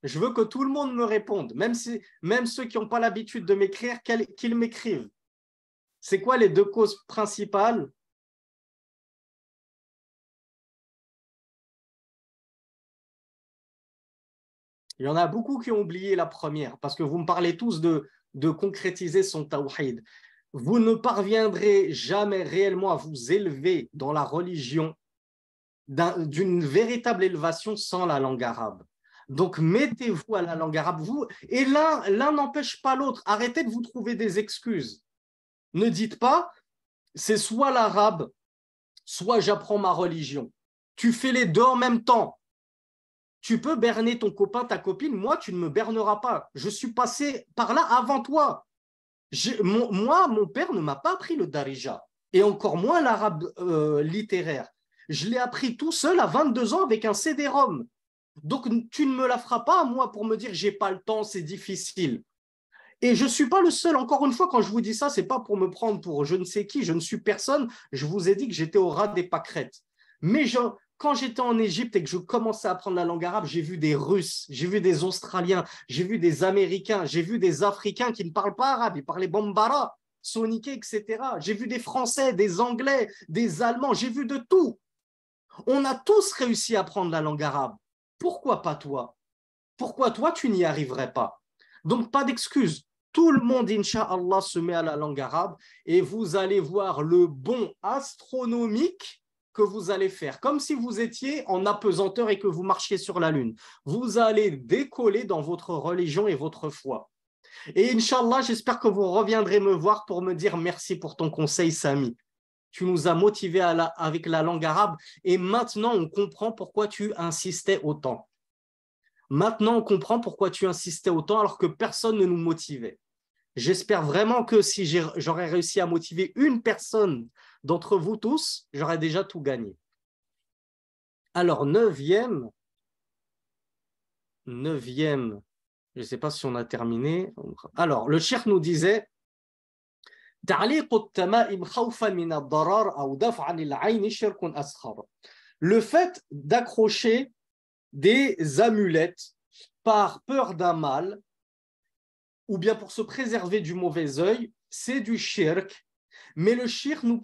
je veux que tout le monde me réponde, même ceux qui n'ont pas l'habitude de m'écrire, qu'ils m'écrivent. C'est quoi les deux causes principales? Il y en a beaucoup qui ont oublié la première, parce que vous me parlez tous de concrétiser son tawhid. Vous ne parviendrez jamais réellement à vous élever dans la religion d'une véritable élévation sans la langue arabe. Donc, mettez-vous à la langue arabe, et l'un n'empêche pas l'autre. Arrêtez de vous trouver des excuses. Ne dites pas, c'est soit l'arabe, soit j'apprends ma religion. Tu fais les deux en même temps. Tu peux berner ton copain, ta copine, moi, tu ne me berneras pas. Je suis passé par là avant toi. Moi, mon père ne m'a pas appris le darija, et encore moins l'arabe littéraire. Je l'ai appris tout seul à 22 ans avec un CD-ROM. Donc, tu ne me la feras pas, moi, pour me dire j'ai pas le temps, c'est difficile. Et je ne suis pas le seul. Encore une fois, quand je vous dis ça, ce n'est pas pour me prendre pour je ne sais qui, je ne suis personne. Je vous ai dit que j'étais au ras des pâquerettes. Mais quand j'étais en Égypte et que je commençais à apprendre la langue arabe, j'ai vu des Russes, j'ai vu des Australiens, j'ai vu des Américains, j'ai vu des Africains qui ne parlent pas arabe, ils parlaient bambara, soniké, etc. J'ai vu des Français, des Anglais, des Allemands, j'ai vu de tout. On a tous réussi à apprendre la langue arabe. Pourquoi pas toi? Pourquoi toi, tu n'y arriverais pas? Donc, pas d'excuses. Tout le monde, Inch'Allah, se met à la langue arabe et vous allez voir le bond astronomique que vous allez faire, comme si vous étiez en apesanteur et que vous marchiez sur la lune. Vous allez décoller dans votre religion et votre foi. Et Inch'Allah, j'espère que vous reviendrez me voir pour me dire merci pour ton conseil, Sami. Tu nous as motivés avec la langue arabe et maintenant on comprend pourquoi tu insistais autant. Maintenant, on comprend pourquoi tu insistais autant alors que personne ne nous motivait. J'espère vraiment que si j'aurais réussi à motiver une personne d'entre vous tous, j'aurais déjà tout gagné. Alors, neuvième, je ne sais pas si on a terminé. Alors, le cheikh nous disait le fait d'accrocher des amulettes par peur d'un mal ou bien pour se préserver du mauvais œil, c'est du shirk. Mais le shirk nous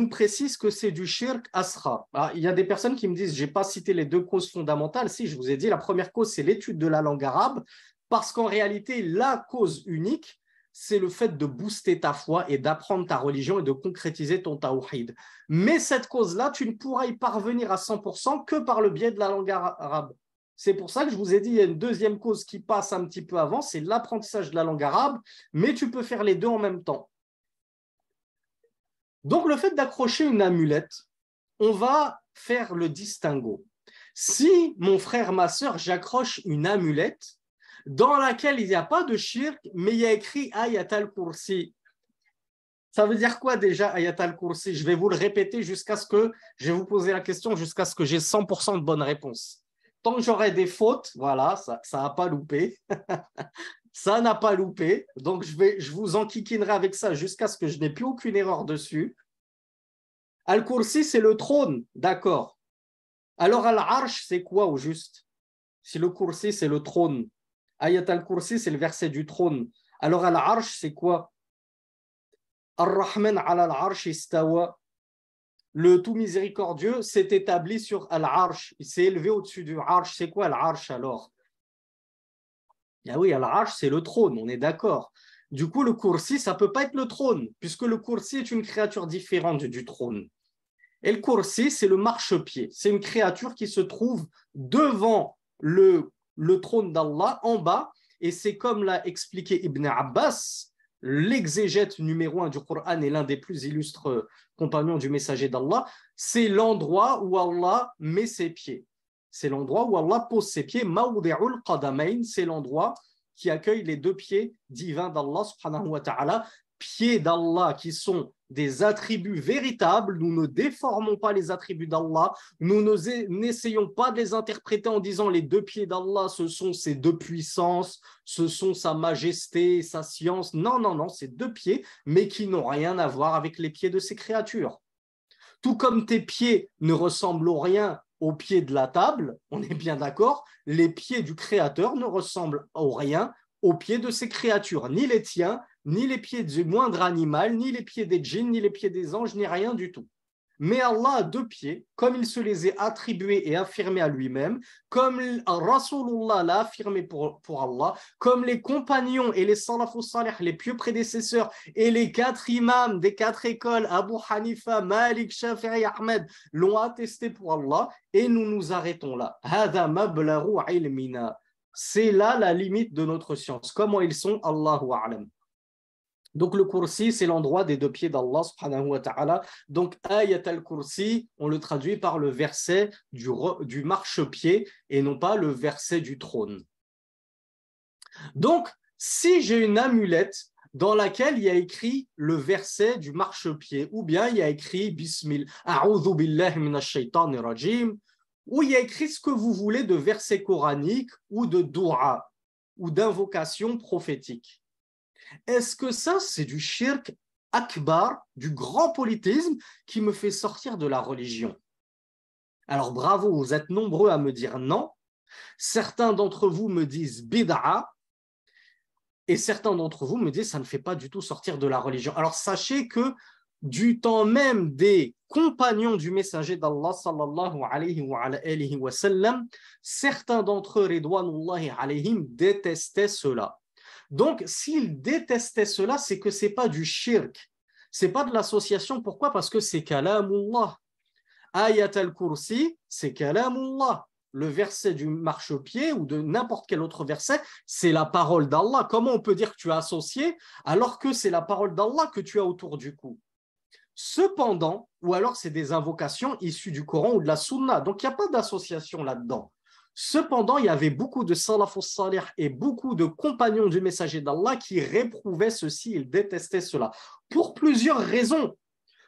précise que c'est du shirk asghar. Il y a des personnes qui me disent, je n'ai pas cité les deux causes fondamentales. Si, je vous ai dit, la première cause, c'est l'étude de la langue arabe, parce qu'en réalité, la cause unique, c'est le fait de booster ta foi et d'apprendre ta religion et de concrétiser ton tawhid. Mais cette cause-là, tu ne pourras y parvenir à 100% que par le biais de la langue arabe. C'est pour ça que je vous ai dit, il y a une deuxième cause qui passe un petit peu avant, c'est l'apprentissage de la langue arabe, mais tu peux faire les deux en même temps. Donc, le fait d'accrocher une amulette, on va faire le distinguo. Si, mon frère, ma soeur, j'accroche une amulette dans laquelle il n'y a pas de shirk, mais il y a écrit Ayat al-Kursi. Ça veut dire quoi déjà, Ayat al-Kursi? Je vais vous le répéter jusqu'à ce que, je vais vous poser la question jusqu'à ce que j'ai 100% de bonnes réponses. Tant que j'aurai des fautes, voilà, ça n'a pas loupé. Ça n'a pas loupé. Donc, je vous enquiquinerai avec ça jusqu'à ce que je n'ai plus aucune erreur dessus. Al-Kursi, c'est le trône, d'accord. Alors, Al-Arsh, c'est quoi au juste? Si le Kursi, c'est le trône. Ayat al-Kursi, c'est le verset du trône. Alors, Al-Arsh, c'est quoi? Ar-Rahman ala al-Arsh istawa. Le tout miséricordieux s'est établi sur Al-Arsh. Il s'est élevé au-dessus du Arsh. C'est quoi Al-Arsh alors? Ah oui, Al-Arsh, c'est le trône, on est d'accord. Du coup, le Kursi, ça ne peut pas être le trône, puisque le Kursi est une créature différente du trône. Et le Kursi, c'est le marchepied. C'est une créature qui se trouve devant le trône d'Allah, en bas. Et c'est comme l'a expliqué Ibn Abbas, l'exégète numéro 1 du Coran et l'un des plus illustres compagnons du messager d'Allah, c'est l'endroit où Allah met ses pieds. C'est l'endroit où Allah pose ses pieds. Mawdi'ul qadamain, c'est l'endroit qui accueille les deux pieds divins d'Allah subhanahu wa ta'ala, pieds d'Allah qui sont des attributs véritables. Nous ne déformons pas les attributs d'Allah. Nous n'essayons pas de les interpréter en disant les deux pieds d'Allah, ce sont ses deux puissances, ce sont sa majesté, sa science. Non, non, non, c'est deux pieds, mais qui n'ont rien à voir avec les pieds de ces créatures. Tout comme tes pieds ne ressemblent au rien aux pieds de la table, on est bien d'accord, les pieds du Créateur ne ressemblent au rien aux pieds de ces créatures, ni les tiens, ni les pieds du moindre animal, ni les pieds des djinns, ni les pieds des anges, ni rien du tout. Mais Allah a deux pieds, comme il se les est attribués et affirmés à lui-même, comme Rasulullah l'a affirmé pour Allah, comme les compagnons et les salafus salih, les pieux prédécesseurs et les 4 imams des 4 écoles, Abu Hanifa, Malik, Shafi'i, Ahmed, l'ont attesté pour Allah, et nous nous arrêtons là. Hada mablaru ilmina. C'est là la limite de notre science. Comment ils sont, Allahu a'lam. Donc le kursi, c'est l'endroit des deux pieds d'Allah subhanahu wa ta'ala. Donc ayat al-kursi, on le traduit par le verset du marchepied et non pas le verset du trône. Donc, si j'ai une amulette dans laquelle il y a écrit le verset du marchepied, ou bien il y a écrit Bismillah, A'udhu billahi minash shaitanir rajim, ou il y a écrit ce que vous voulez de verset coranique ou de dua, ou d'invocation prophétique. Est-ce que ça, c'est du shirk akbar, du grand polythéisme qui me fait sortir de la religion? Alors bravo, vous êtes nombreux à me dire non. Certains d'entre vous me disent bid'a, et certains d'entre vous me disent ça ne fait pas du tout sortir de la religion. Alors sachez que du temps même des compagnons du messager d'Allah sallallahu alayhi wa sallam, certains d'entre eux, ridwanullahi alayhim, détestaient cela. Donc, s'ils détestaient cela, c'est que ce n'est pas du shirk, ce n'est pas de l'association. Pourquoi? Parce que c'est kalamullah. Ayat al-Kursi, c'est kalamullah. Le verset du marchepied ou de n'importe quel autre verset, c'est la parole d'Allah. Comment on peut dire que tu as associé alors que c'est la parole d'Allah que tu as autour du cou? Cependant, ou alors c'est des invocations issues du Coran ou de la Sunna. Donc, il n'y a pas d'association là-dedans. Cependant, il y avait beaucoup de salafus salih et beaucoup de compagnons du messager d'Allah qui réprouvaient ceci, ils détestaient cela. Pour plusieurs raisons.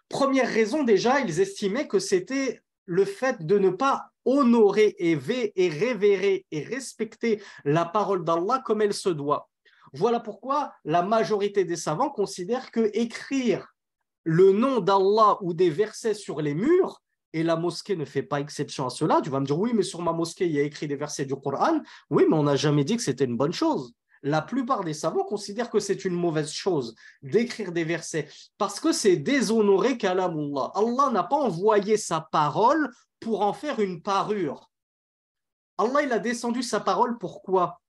Première raison, déjà, ils estimaient que c'était le fait de ne pas honorer et révérer et respecter la parole d'Allah comme elle se doit. Voilà pourquoi la majorité des savants considèrent que écrire le nom d'Allah ou des versets sur les murs, et la mosquée ne fait pas exception à cela. Tu vas me dire, oui, mais sur ma mosquée, il y a écrit des versets du Coran. Oui, mais on n'a jamais dit que c'était une bonne chose. La plupart des savants considèrent que c'est une mauvaise chose d'écrire des versets parce que c'est déshonorer kalamullah. Allah n'a pas envoyé sa parole pour en faire une parure. Allah, il a descendu sa parole pourquoi?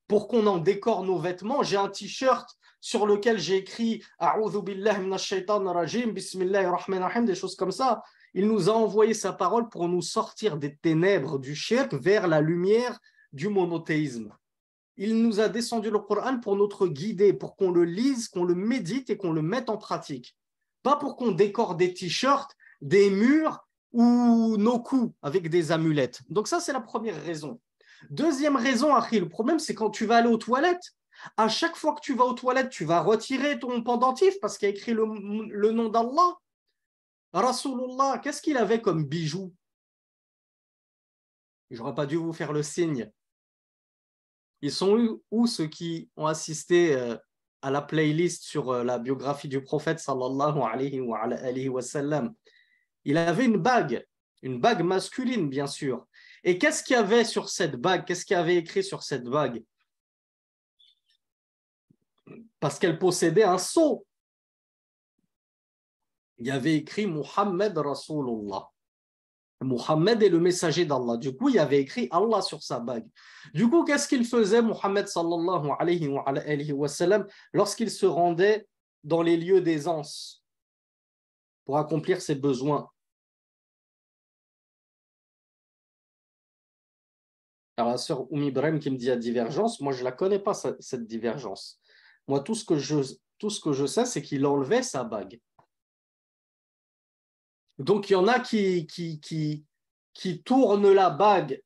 Pour qu'on en décore nos vêtements. J'ai un t-shirt sur lequel j'ai écrit A'udhu billahi minash shaitanir rajim, Bismillahir rahmanir rahim, des choses comme ça. Il nous a envoyé sa parole pour nous sortir des ténèbres du shirk vers la lumière du monothéisme. Il nous a descendu le Coran pour notre guider, pour qu'on le lise, qu'on le médite et qu'on le mette en pratique. Pas pour qu'on décore des t-shirts, des murs ou nos coups avec des amulettes. Donc ça, c'est la première raison. Deuxième raison, Achille, le problème, c'est quand tu vas aller aux toilettes. À chaque fois que tu vas aux toilettes, tu vas retirer ton pendentif parce qu'il y a écrit le nom d'Allah. Rasulullah, qu'est-ce qu'il avait comme bijou? J'aurais pas dû vous faire le signe. Ils sont où ceux qui ont assisté à la playlist sur la biographie du prophète sallallahu alayhi wa sallam? Il avait une bague masculine bien sûr. Et qu'est-ce qu'il y avait sur cette bague? Qu'est-ce qu'il y avait écrit sur cette bague? Parce qu'elle possédait un sceau. Il y avait écrit Muhammad Rasulullah. Muhammad est le messager d'Allah. Du coup, il y avait écrit Allah sur sa bague. Du coup, qu'est-ce qu'il faisait, Muhammad sallallahu alayhi wa sallam, lorsqu'il se rendait dans les lieux d'aisance pour accomplir ses besoins? Alors, la sœur Ibrahim qui me dit la divergence, moi, je ne la connais pas, cette divergence. Moi, tout ce que je sais, c'est qu'il enlevait sa bague. Donc, il y en a qui tournent la bague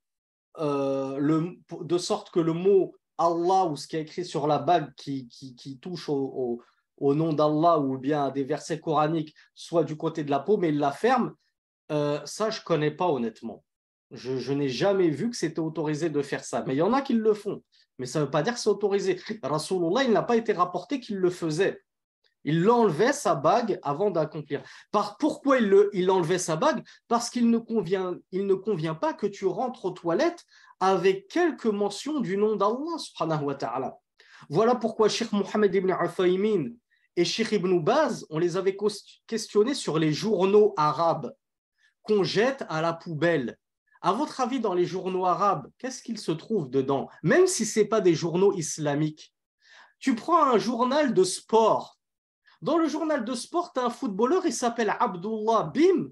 de sorte que le mot Allah ou ce qui est écrit sur la bague qui touche au nom d'Allah ou bien à des versets coraniques soit du côté de la peau, mais il la ferme. Ça, je ne connais pas honnêtement. Je n'ai jamais vu que c'était autorisé de faire ça. Mais il y en a qui le font. Mais ça ne veut pas dire que c'est autorisé. Rasulullah, il n'a pas été rapporté qu'il le faisait. Il enlevait sa bague avant d'accomplir. Pourquoi il enlevait sa bague? Parce qu'il ne convient pas que tu rentres aux toilettes avec quelques mentions du nom d'Allah subhanahu wa ta'ala. Voilà pourquoi Cheikh Mohammed ibn Uthaymin et Cheikh Ibn Baz, on les avait questionnés sur les journaux arabes qu'on jette à la poubelle. À votre avis, dans les journaux arabes, qu'est-ce qu'il se trouve dedans? Même si ce n'est pas des journaux islamiques. Tu prends un journal de sport. Dans le journal de sport, tu as un footballeur, il s'appelle Abdullah Bim.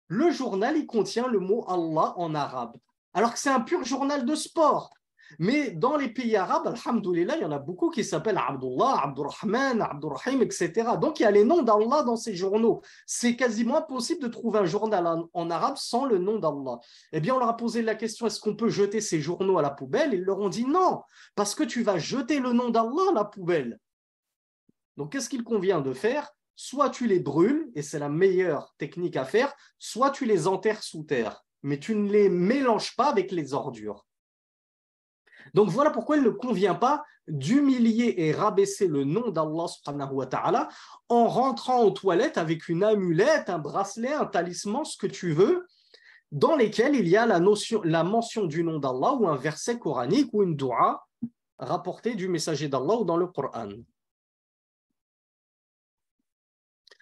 Le journal, il contient le mot Allah en arabe. Alors que c'est un pur journal de sport. Mais dans les pays arabes, alhamdoulilah, il y en a beaucoup qui s'appellent Abdullah, Abdurrahman, Abdurrahim, etc. Donc il y a les noms d'Allah dans ces journaux. C'est quasiment impossible de trouver un journal en arabe sans le nom d'Allah. Eh bien, on leur a posé la question, est-ce qu'on peut jeter ces journaux à la poubelle? Ils leur ont dit non, parce que tu vas jeter le nom d'Allah à la poubelle. Donc, qu'est-ce qu'il convient de faire? Soit tu les brûles, et c'est la meilleure technique à faire, soit tu les enterres sous terre, mais tu ne les mélanges pas avec les ordures. Donc, voilà pourquoi il ne convient pas d'humilier et rabaisser le nom d'Allah subhanahu wa ta'ala en rentrant aux toilettes avec une amulette, un bracelet, un talisman, ce que tu veux, dans lesquels il y a la mention du nom d'Allah ou un verset coranique ou une dua rapportée du messager d'Allah ou dans le Coran.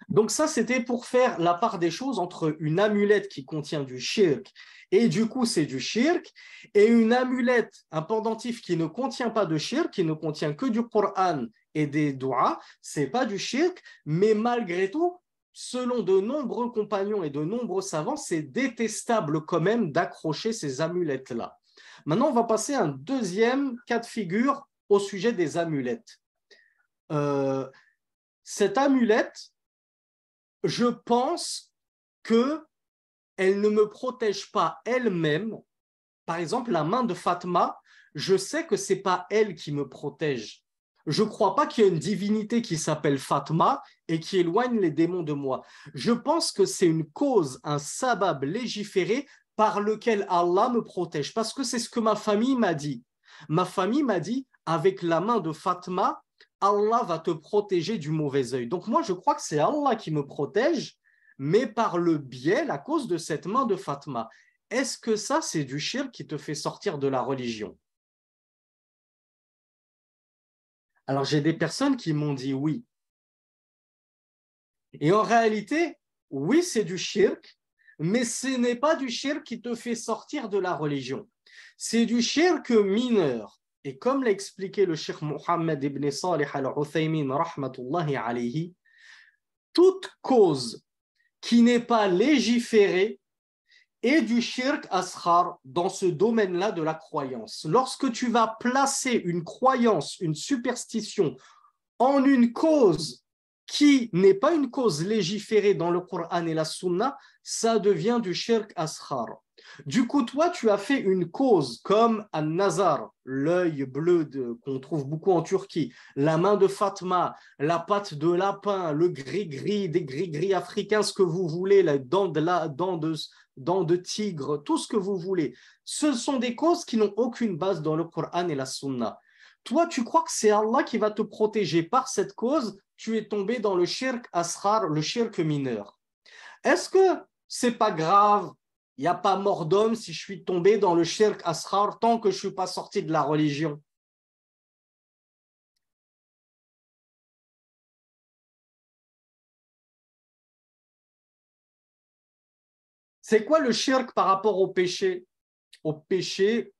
Donc ça, c'était pour faire la part des choses entre une amulette qui contient du shirk, et du coup c'est du shirk, et une amulette, un pendentif qui ne contient pas de shirk, qui ne contient que du Coran et des doigts, c'est pas du shirk, mais malgré tout, selon de nombreux compagnons et de nombreux savants, c'est détestable quand même d'accrocher ces amulettes-là. Maintenant, on va passer à un deuxième cas de figure au sujet des amulettes. Cette amulette, je pense qu'elle ne me protège pas elle-même. Par exemple, la main de Fatma, je sais que ce n'est pas elle qui me protège. Je ne crois pas qu'il y ait une divinité qui s'appelle Fatma et qui éloigne les démons de moi. Je pense que c'est une cause, un sabab légiféré par lequel Allah me protège. Parce que c'est ce que ma famille m'a dit. Ma famille m'a dit, avec la main de Fatma, Allah va te protéger du mauvais œil. Donc moi, je crois que c'est Allah qui me protège, mais par le biais, à cause de cette main de Fatma. Est-ce que ça, c'est du shirk qui te fait sortir de la religion? Alors, j'ai des personnes qui m'ont dit oui. Et en réalité, oui, c'est du shirk, mais ce n'est pas du shirk qui te fait sortir de la religion. C'est du shirk mineur. Et comme l'a expliqué le cheikh Mohammed ibn Salih al-Uthaymin, rahmatullahi alayhi, toute cause qui n'est pas légiférée est du shirk asghar dans ce domaine-là de la croyance. Lorsque tu vas placer une croyance, une superstition en une cause qui n'est pas une cause légiférée dans le Coran et la Sunna, ça devient du shirk asghar. Du coup, toi, tu as fait une cause comme un-nazar, l'œil bleu qu'on trouve beaucoup en Turquie, la main de Fatma, la patte de lapin, le gris-gris, des gris-gris africains, ce que vous voulez, la dent de tigre, tout ce que vous voulez. Ce sont des causes qui n'ont aucune base dans le Coran et la Sunna. Toi, tu crois que c'est Allah qui va te protéger par cette cause, tu es tombé dans le shirk asghar, le shirk mineur. Est-ce que c'est pas grave? Il n'y a pas mort d'homme si je suis tombé dans le shirk asghar tant que je ne suis pas sorti de la religion. C'est quoi le shirk par rapport au péché? Au péché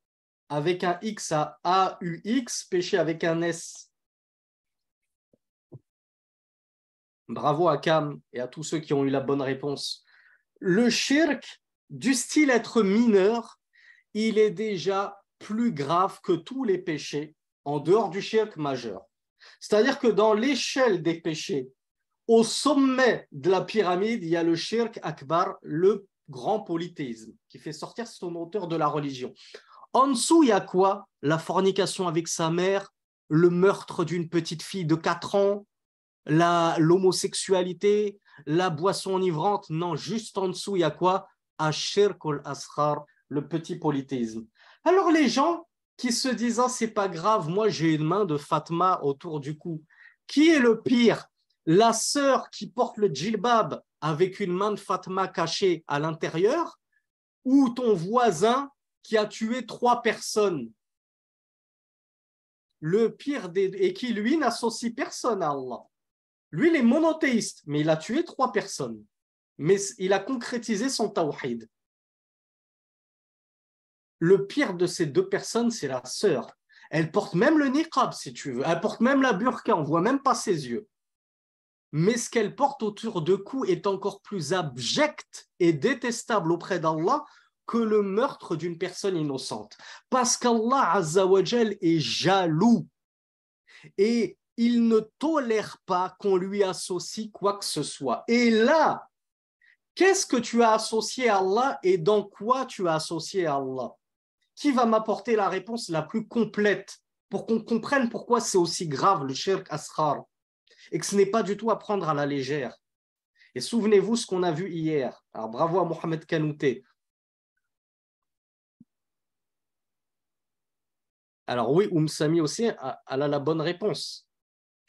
avec un X à A-U-X, péché avec un S. Bravo à Cam et à tous ceux qui ont eu la bonne réponse. Le shirk, du style être mineur, il est déjà plus grave que tous les péchés en dehors du shirk majeur. C'est-à-dire que dans l'échelle des péchés, au sommet de la pyramide, il y a le shirk akbar, le grand polythéisme, qui fait sortir son auteur de la religion. En dessous, il y a quoi? La fornication avec sa mère, le meurtre d'une petite fille de 4 ans, l'homosexualité, la boisson enivrante. Non, juste en dessous, il y a quoi? Ashirk al-asghar, le petit polythéisme. Alors les gens qui se disent ah, c'est pas grave, moi j'ai une main de Fatma autour du cou. Qui est le pire? La sœur qui porte le djilbab avec une main de Fatma cachée à l'intérieur, ou ton voisin qui a tué 3 personnes? Le pire et qui lui n'associe personne à Allah. Lui, il est monothéiste, mais il a tué 3 personnes. Mais il a concrétisé son tawhid. Le pire de ces 2 personnes, c'est la sœur. Elle porte même le niqab, si tu veux. Elle porte même la burqa, on ne voit même pas ses yeux. Mais ce qu'elle porte autour de cou est encore plus abject et détestable auprès d'Allah que le meurtre d'une personne innocente. Parce qu'Allah Azza wa Jal est jaloux et il ne tolère pas qu'on lui associe quoi que ce soit. Et là, qu'est-ce que tu as associé à Allah et dans quoi tu as associé à Allah? Qui va m'apporter la réponse la plus complète pour qu'on comprenne pourquoi c'est aussi grave le shirk asghar et que ce n'est pas du tout à prendre à la légère. Et souvenez-vous ce qu'on a vu hier. Alors bravo à Mohamed Kanouté. Alors oui, Sami aussi, elle a la bonne réponse.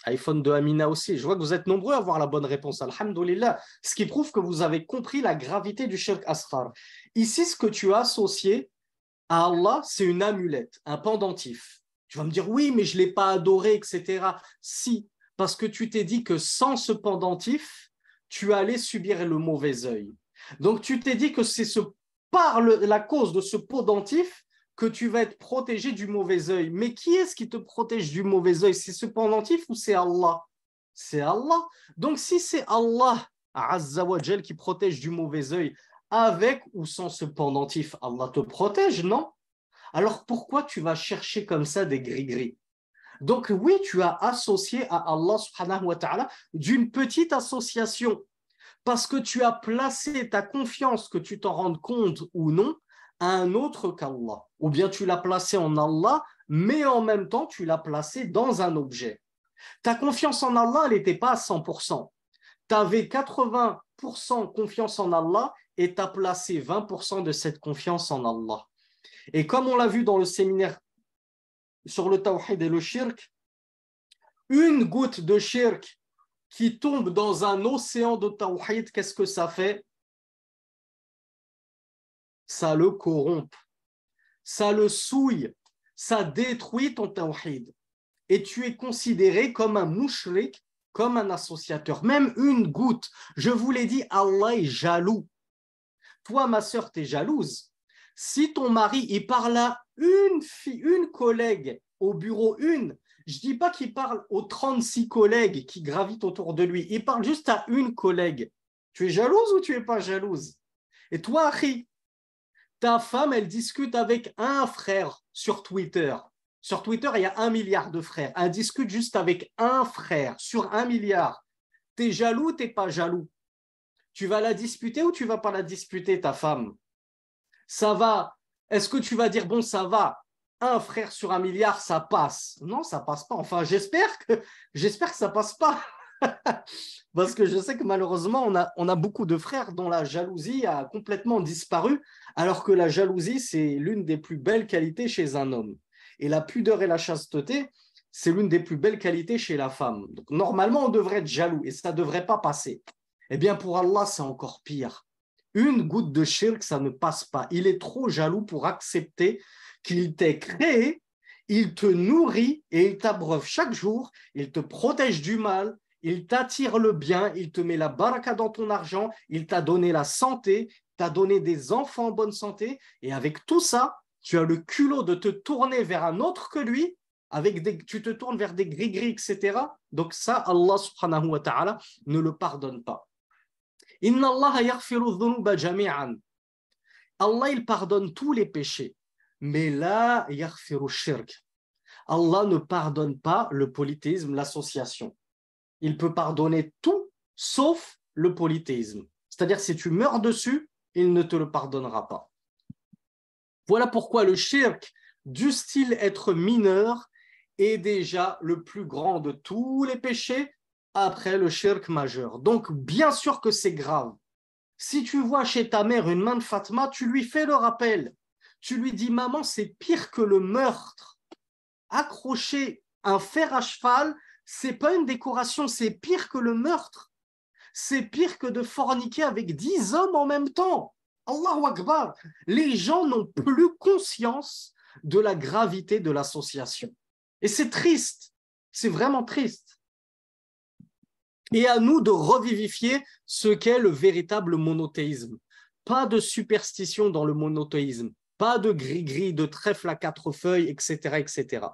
iPhone de Amina aussi. Je vois que vous êtes nombreux à avoir la bonne réponse. Alhamdulillah. Ce qui prouve que vous avez compris la gravité du shirk asghar. Ici, ce que tu as associé à Allah, c'est une amulette, un pendentif. Tu vas me dire, oui, mais je ne l'ai pas adoré, etc. Si, parce que tu t'es dit que sans ce pendentif, tu allais subir le mauvais œil. Donc, tu t'es dit que c'est par la cause de ce pendentif que tu vas être protégé du mauvais œil. Mais qui est-ce qui te protège du mauvais œil? C'est ce pendentif ou c'est Allah? C'est Allah. Donc, si c'est Allah, Azza wa Jal, qui protège du mauvais œil, avec ou sans ce pendentif, Allah te protège, non? Alors pourquoi tu vas chercher comme ça des gris-gris? Donc oui, tu as associé à Allah subhanahu wa ta'ala d'une petite association parce que tu as placé ta confiance, que tu t'en rendes compte ou non, à un autre qu'Allah. Ou bien tu l'as placé en Allah, mais en même temps tu l'as placé dans un objet. Ta confiance en Allah, elle n'était pas à 100%. Tu avais 80% confiance en Allah et tu as placé 20% de cette confiance en Allah. Et comme on l'a vu dans le séminaire sur le tawhid et le shirk, une goutte de shirk qui tombe dans un océan de tawhid, qu'est-ce que ça fait? Ça le corrompt, ça le souille, ça détruit ton tawhid. Et tu es considéré comme un mushrik, comme un associateur. Même une goutte. Je vous l'ai dit, Allah est jaloux. Toi, ma sœur, tu es jalouse. Si ton mari, il parle à une collègue au bureau, je ne dis pas qu'il parle aux 36 collègues qui gravitent autour de lui. Il parle juste à une collègue. Tu es jalouse ou tu n'es pas jalouse? Et toi, Akhi, ta femme, elle discute avec un frère sur Twitter. Sur Twitter, il y a 1 milliard de frères. Elle discute juste avec un frère sur 1 milliard. Tu es jaloux ou tu n'es pas jaloux? Tu vas la disputer ou tu ne vas pas la disputer, ta femme? Ça va. Est-ce que tu vas dire, bon, ça va, un frère sur 1 milliard, ça passe? Non, ça passe pas. Enfin, j'espère que ça passe pas. Parce que je sais que malheureusement, on a beaucoup de frères dont la jalousie a complètement disparu, alors que la jalousie, c'est l'une des plus belles qualités chez un homme. Et la pudeur et la chasteté, c'est l'une des plus belles qualités chez la femme. Donc, normalement, on devrait être jaloux et ça ne devrait pas passer. Eh bien, pour Allah, c'est encore pire. Une goutte de shirk, ça ne passe pas. Il est trop jaloux pour accepter qu'il t'ait créé, il te nourrit et il t'abreuve chaque jour, il te protège du mal, il t'attire le bien, il te met la baraka dans ton argent, il t'a donné la santé, t'a donné des enfants en bonne santé, et avec tout ça, tu as le culot de te tourner vers un autre que lui, tu te tournes vers des gris-gris, etc. Donc ça, Allah subhanahu wa ta'ala ne le pardonne pas. Inna Allah yaghfiru dhunuba jami'an. Allah, il pardonne tous les péchés, mais là, yaghfiru shirk. Allah ne pardonne pas le polythéisme, l'association. Il peut pardonner tout sauf le polythéisme. C'est-à-dire, si tu meurs dessus, il ne te le pardonnera pas. Voilà pourquoi le shirk, du style être mineur, est déjà le plus grand de tous les péchés après le shirk majeur. Donc, bien sûr que c'est grave. Si tu vois chez ta mère une main de Fatma, tu lui fais le rappel. Tu lui dis, maman, c'est pire que le meurtre. Accrocher un fer à cheval, c'est pas une décoration, c'est pire que le meurtre. C'est pire que de forniquer avec 10 hommes en même temps. Allahu Akbar. Les gens n'ont plus conscience de la gravité de l'association. Et c'est triste. C'est vraiment triste. Et à nous de revivifier ce qu'est le véritable monothéisme. Pas de superstition dans le monothéisme, pas de gris-gris, de trèfle à 4 feuilles, etc., etc.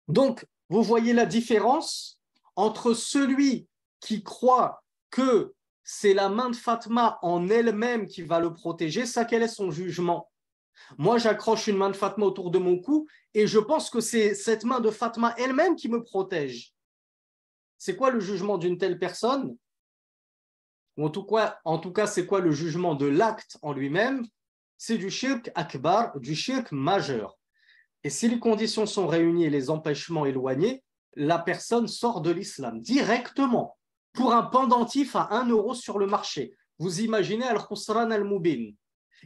Donc, vous voyez la différence entre celui qui croit que c'est la main de Fatma en elle-même qui va le protéger, ça, quel est son jugement? Moi, j'accroche une main de Fatma autour de mon cou et je pense que c'est cette main de Fatma elle-même qui me protège. C'est quoi le jugement d'une telle personne? Ou en tout cas, c'est quoi le jugement de l'acte en lui-même? C'est du shirk akbar, du shirk majeur. Et si les conditions sont réunies et les empêchements éloignés, la personne sort de l'islam directement pour un pendentif à 1 € sur le marché. Vous imaginez Al-Khusran al-Mubin.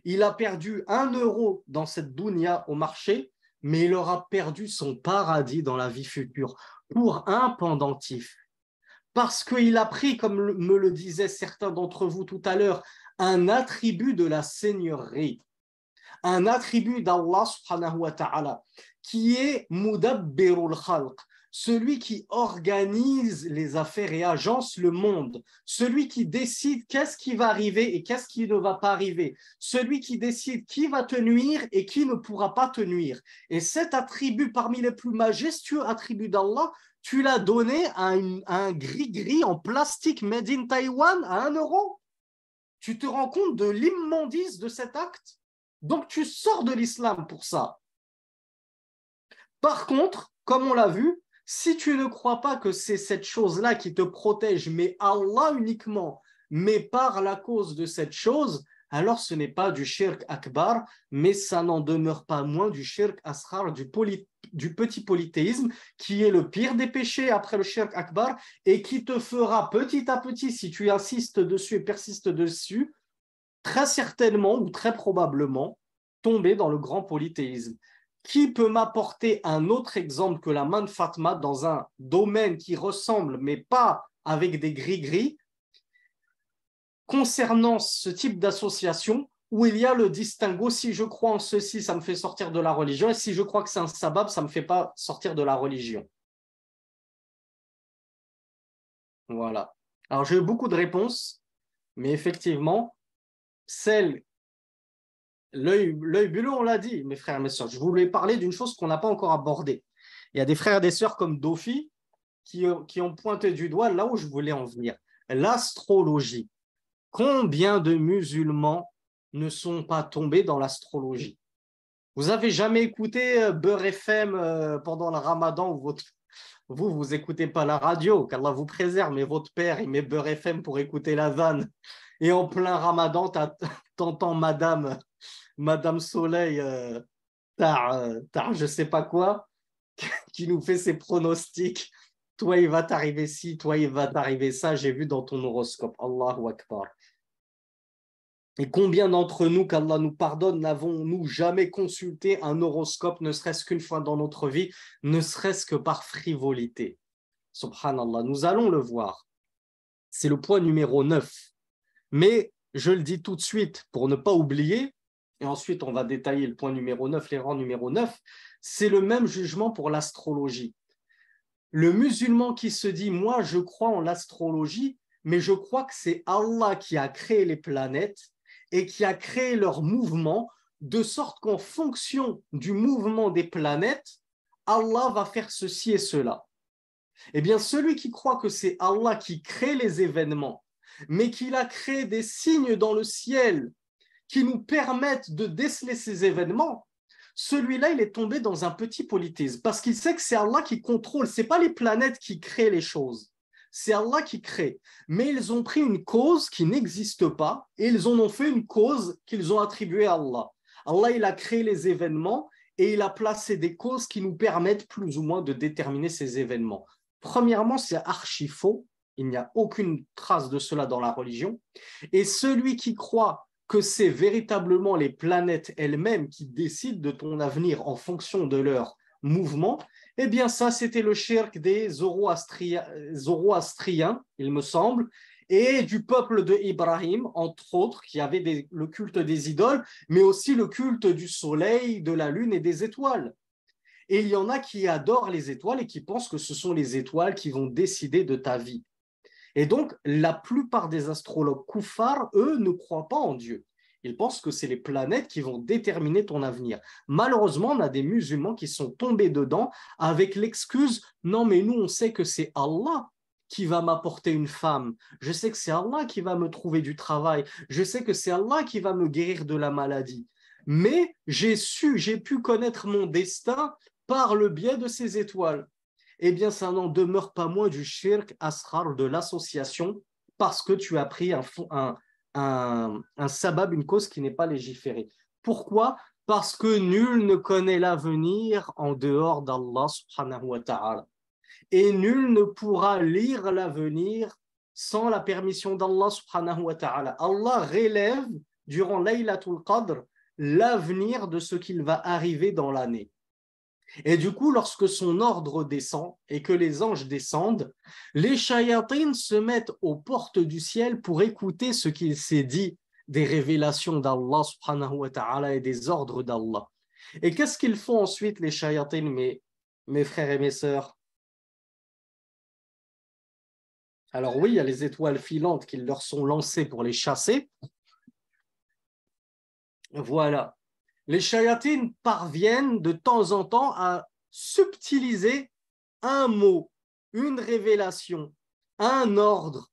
Il a perdu 1 € dans cette dunya au marché, mais il aura perdu son paradis dans la vie future pour un pendentif. Parce qu'il a pris, comme me le disaient certains d'entre vous tout à l'heure, un attribut de la seigneurie, un attribut d'Allah subhanahu wa ta'ala, qui est Mudabbirul Khalq, celui qui organise les affaires et agence le monde, celui qui décide qu'est-ce qui va arriver et qu'est-ce qui ne va pas arriver, celui qui décide qui va te nuire et qui ne pourra pas te nuire. Et cet attribut parmi les plus majestueux attributs d'Allah, tu l'as donné à un gris-gris en plastique made in Taiwan à 1 €. Tu te rends compte de l'immondice de cet acte? Donc, tu sors de l'islam pour ça. Par contre, comme on l'a vu, si tu ne crois pas que c'est cette chose-là qui te protège, mais Allah uniquement, mais par la cause de cette chose, alors ce n'est pas du shirk akbar, mais ça n'en demeure pas moins du shirk asghar, du petit polythéisme, qui est le pire des péchés après le shirk akbar, et qui te fera petit à petit, si tu insistes dessus et persistes dessus, très certainement ou très probablement tomber dans le grand polythéisme. Qui peut m'apporter un autre exemple que la main de Fatma dans un domaine qui ressemble, mais pas avec des gris-gris, concernant ce type d'association où il y a le distinguo, si je crois en ceci, ça me fait sortir de la religion, et si je crois que c'est un sabab, ça ne me fait pas sortir de la religion. Voilà. Alors, j'ai eu beaucoup de réponses, mais effectivement, l'œil buleux, on l'a dit, mes frères et mes sœurs. Je voulais parler d'une chose qu'on n'a pas encore abordée. Il y a des frères et des sœurs comme Dofi qui ont pointé du doigt là où je voulais en venir. L'astrologie. Combien de musulmans ne sont pas tombés dans l'astrologie? Vous avez jamais écouté Beurre FM pendant le Ramadan ou vous n'écoutez pas la radio, qu'Allah vous préserve, mais votre père, il met Beurre FM pour écouter la vanne. Et en plein Ramadan, t'entends Madame Soleil, je sais pas quoi, qui nous fait ses pronostics. Toi, il va t'arriver ci, toi, il va t'arriver ça, j'ai vu dans ton horoscope. Allahu Akbar. Et combien d'entre nous, qu'Allah nous pardonne, n'avons-nous jamais consulté un horoscope, ne serait-ce qu'une fois dans notre vie, ne serait-ce que par frivolité? Subhanallah, nous allons le voir. C'est le point numéro 9. Mais je le dis tout de suite pour ne pas oublier, et ensuite on va détailler le point numéro 9, l'erreur numéro 9, c'est le même jugement pour l'astrologie. Le musulman qui se dit « moi je crois en l'astrologie, mais je crois que c'est Allah qui a créé les planètes et qui a créé leur mouvement, de sorte qu'en fonction du mouvement des planètes, Allah va faire ceci et cela. » Eh bien, celui qui croit que c'est Allah qui crée les événements, mais qu'il a créé des signes dans le ciel qui nous permettent de déceler ces événements, celui-là, il est tombé dans un petit polythéisme parce qu'il sait que c'est Allah qui contrôle. Ce n'est pas les planètes qui créent les choses, c'est Allah qui crée. Mais ils ont pris une cause qui n'existe pas et ils en ont fait une cause qu'ils ont attribuée à Allah. Allah, il a créé les événements et il a placé des causes qui nous permettent plus ou moins de déterminer ces événements. Premièrement, c'est archi faux. Il n'y a aucune trace de cela dans la religion. Et celui qui croit que c'est véritablement les planètes elles-mêmes qui décident de ton avenir en fonction de leur mouvement, eh bien ça, c'était le shirk des Zoroastriens, il me semble, et du peuple de Ibrahim, entre autres, qui avait le culte des idoles, mais aussi le culte du soleil, de la lune et des étoiles. Et il y en a qui adorent les étoiles et qui pensent que ce sont les étoiles qui vont décider de ta vie. Et donc, la plupart des astrologues koufars, eux, ne croient pas en Dieu. Ils pensent que c'est les planètes qui vont déterminer ton avenir. Malheureusement, on a des musulmans qui sont tombés dedans avec l'excuse « Non, mais nous, on sait que c'est Allah qui va m'apporter une femme. Je sais que c'est Allah qui va me trouver du travail. Je sais que c'est Allah qui va me guérir de la maladie. Mais j'ai pu connaître mon destin par le biais de ces étoiles. Eh bien, ça n'en demeure pas moins du shirk asrar, de l'association, parce que tu as pris un sabab, une cause qui n'est pas légiférée. Pourquoi? Parce que nul ne connaît l'avenir en dehors d'Allah subhanahu wa ta'ala. Et nul ne pourra lire l'avenir sans la permission d'Allah subhanahu wa ta'ala. Allah relève durant Laylatul Qadr l'avenir de ce qu'il va arriver dans l'année. Et du coup, lorsque son ordre descend et que les anges descendent, les shayatines se mettent aux portes du ciel pour écouter ce qu'il s'est dit des révélations d'Allah subhanahu wa ta'ala et des ordres d'Allah. Et qu'est-ce qu'ils font ensuite, les shayatines, mes frères et mes sœurs? Alors oui, il y a les étoiles filantes qui leur sont lancées pour les chasser. Voilà. Les shayatines parviennent de temps en temps à subtiliser un mot, une révélation, un ordre.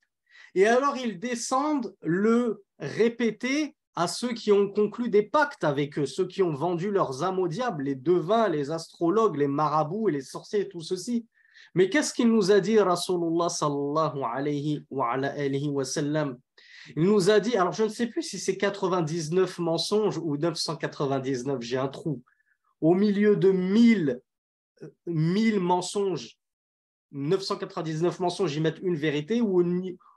Et alors ils descendent le répéter à ceux qui ont conclu des pactes avec eux, ceux qui ont vendu leurs âmes au diable, les devins, les astrologues, les marabouts et les sorciers, tout ceci. Mais qu'est-ce qu'il nous a dit Rasulullah sallallahu alayhi wa sallam? Il nous a dit, alors je ne sais plus si c'est 99 mensonges ou 999, j'ai un trou. Au milieu de 1000 mensonges, 999 mensonges, ils mettent une vérité, ou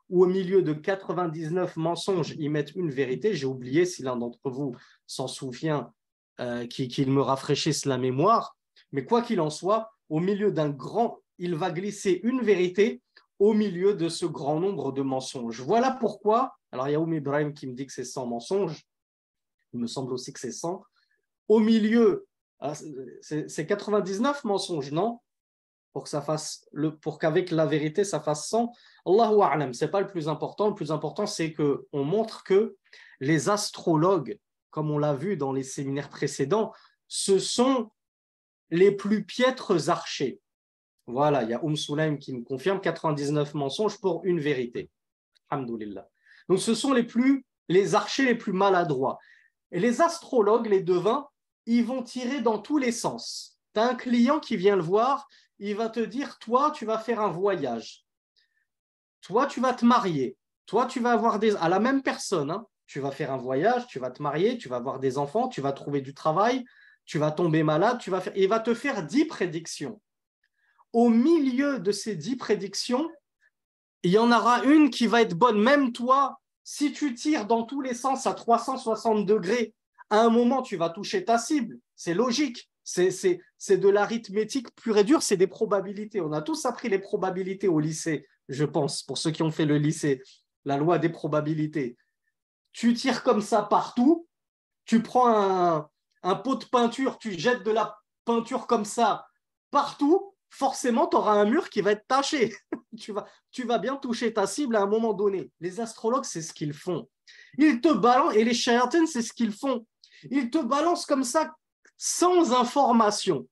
au milieu de 99 mensonges, ils mettent une vérité. J'ai oublié si l'un d'entre vous s'en souvient, qu'il me rafraîchisse la mémoire. Mais quoi qu'il en soit, au milieu d'un grand, il va glisser une vérité au milieu de ce grand nombre de mensonges. Voilà pourquoi, alors il y a Ibrahim qui me dit que c'est 100 mensonges, il me semble aussi que c'est 100. Au milieu, c'est 99 mensonges, non? Pour qu'avec la vérité, ça fasse 100. Allahu a'lam, ce n'est pas le plus important. Le plus important, c'est qu'on montre que les astrologues, comme on l'a vu dans les séminaires précédents, ce sont les plus piètres archers. Voilà, il y a Sulaim qui me confirme 99 mensonges pour une vérité. Alhamdoulilah. Donc, ce sont les archers les plus maladroits. Et les astrologues, les devins, ils vont tirer dans tous les sens. Tu as un client qui vient le voir, il va te dire, toi, tu vas faire un voyage. Toi, tu vas te marier. Toi, tu vas avoir à la même personne, hein. Tu vas faire un voyage, tu vas te marier, tu vas avoir des enfants, tu vas trouver du travail, tu vas tomber malade, il va te faire 10 prédictions. Au milieu de ces 10 prédictions, il y en aura une qui va être bonne. Même toi, si tu tires dans tous les sens à 360 degrés, à un moment, tu vas toucher ta cible. C'est logique. C'est de l'arithmétique pure et dure, c'est des probabilités. On a tous appris les probabilités au lycée, je pense, pour ceux qui ont fait le lycée, la loi des probabilités. Tu tires comme ça partout, tu prends un pot de peinture, tu jettes de la peinture comme ça partout, forcément, tu auras un mur qui va être taché. tu vas bien toucher ta cible à un moment donné. Les astrologues, c'est ce qu'ils font. Ils te balancent, et les shayatines, c'est ce qu'ils font. Ils te balancent comme ça, sans information.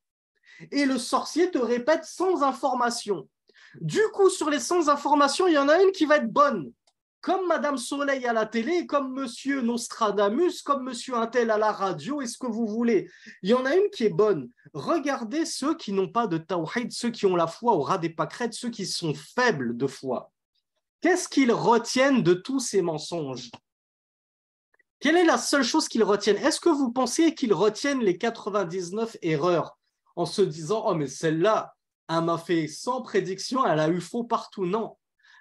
Et le sorcier te répète sans information. Du coup, sur les sans information, il y en a une qui va être bonne. Comme Madame Soleil à la télé, comme Monsieur Nostradamus, comme Monsieur Untel à la radio, et ce que vous voulez. Il y en a une qui est bonne. Regardez ceux qui n'ont pas de tawhid, ceux qui ont la foi au ras des pâquerettes, ceux qui sont faibles de foi. Qu'est-ce qu'ils retiennent de tous ces mensonges? Quelle est la seule chose qu'ils retiennent? Est-ce que vous pensez qu'ils retiennent les 99 erreurs en se disant « Oh, mais celle-là, elle m'a fait 100 prédictions, elle a eu faux partout ». Non.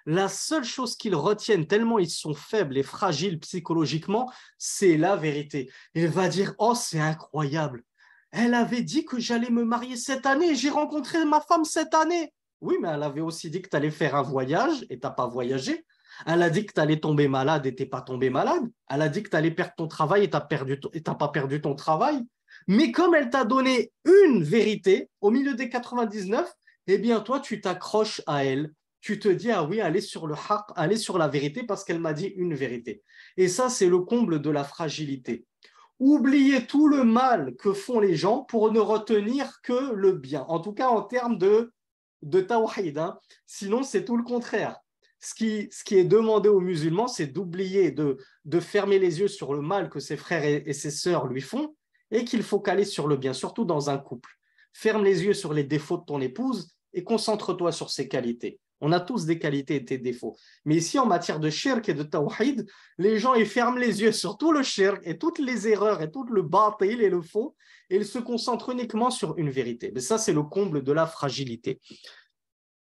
La seule chose qu'ils retiennent, tellement ils sont faibles et fragiles psychologiquement, c'est la vérité. Il va dire « Oh, c'est incroyable. Elle avait dit que j'allais me marier cette année. J'ai rencontré ma femme cette année. » Oui, mais elle avait aussi dit que tu allais faire un voyage et tu n'as pas voyagé. Elle a dit que tu allais tomber malade et tu n'es pas tombé malade. Elle a dit que tu allais perdre ton travail et tu n'as pas perdu ton travail. Mais comme elle t'a donné une vérité au milieu des 99, eh bien toi, tu t'accroches à elle. Tu te dis, ah oui, elle est sur le haqq, elle est sur la vérité parce qu'elle m'a dit une vérité. Et ça, c'est le comble de la fragilité. Oubliez tout le mal que font les gens pour ne retenir que le bien. En tout cas, en termes de de tawhid, hein. Sinon, c'est tout le contraire. Ce qui est demandé aux musulmans, c'est d'oublier, de fermer les yeux sur le mal que ses frères et ses sœurs lui font et qu'il faut caler sur le bien, surtout dans un couple. Ferme les yeux sur les défauts de ton épouse et concentre-toi sur ses qualités. On a tous des qualités et des défauts. Mais ici, en matière de shirk et de tawhid, les gens ils ferment les yeux sur tout le shirk et toutes les erreurs et tout le batil et le faux et ils se concentrent uniquement sur une vérité. Mais ça, c'est le comble de la fragilité.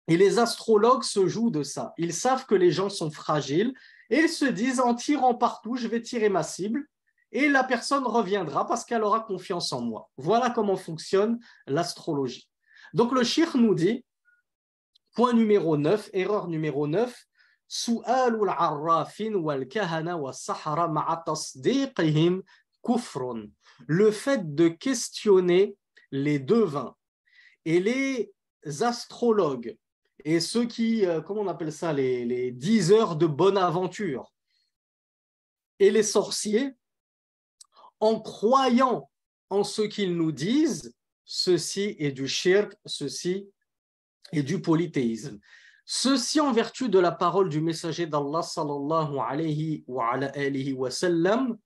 Et les astrologues se jouent de ça. Ils savent que les gens sont fragiles et ils se disent en tirant partout, je vais tirer ma cible et la personne reviendra parce qu'elle aura confiance en moi. Voilà comment fonctionne l'astrologie. Donc le shirk nous dit, point numéro 9, erreur numéro 9, سؤال العرافين والكهنة والسحرة مع تصديقهم كفر. Le fait de questionner les devins et les astrologues et ceux qui, comment on appelle ça, les diseurs de bonne aventure et les sorciers, en croyant en ce qu'ils nous disent, ceci est du shirk, ceci est du polythéisme. Ceci en vertu de la parole du messager d'Allah sallallahu alayhi wa sallam.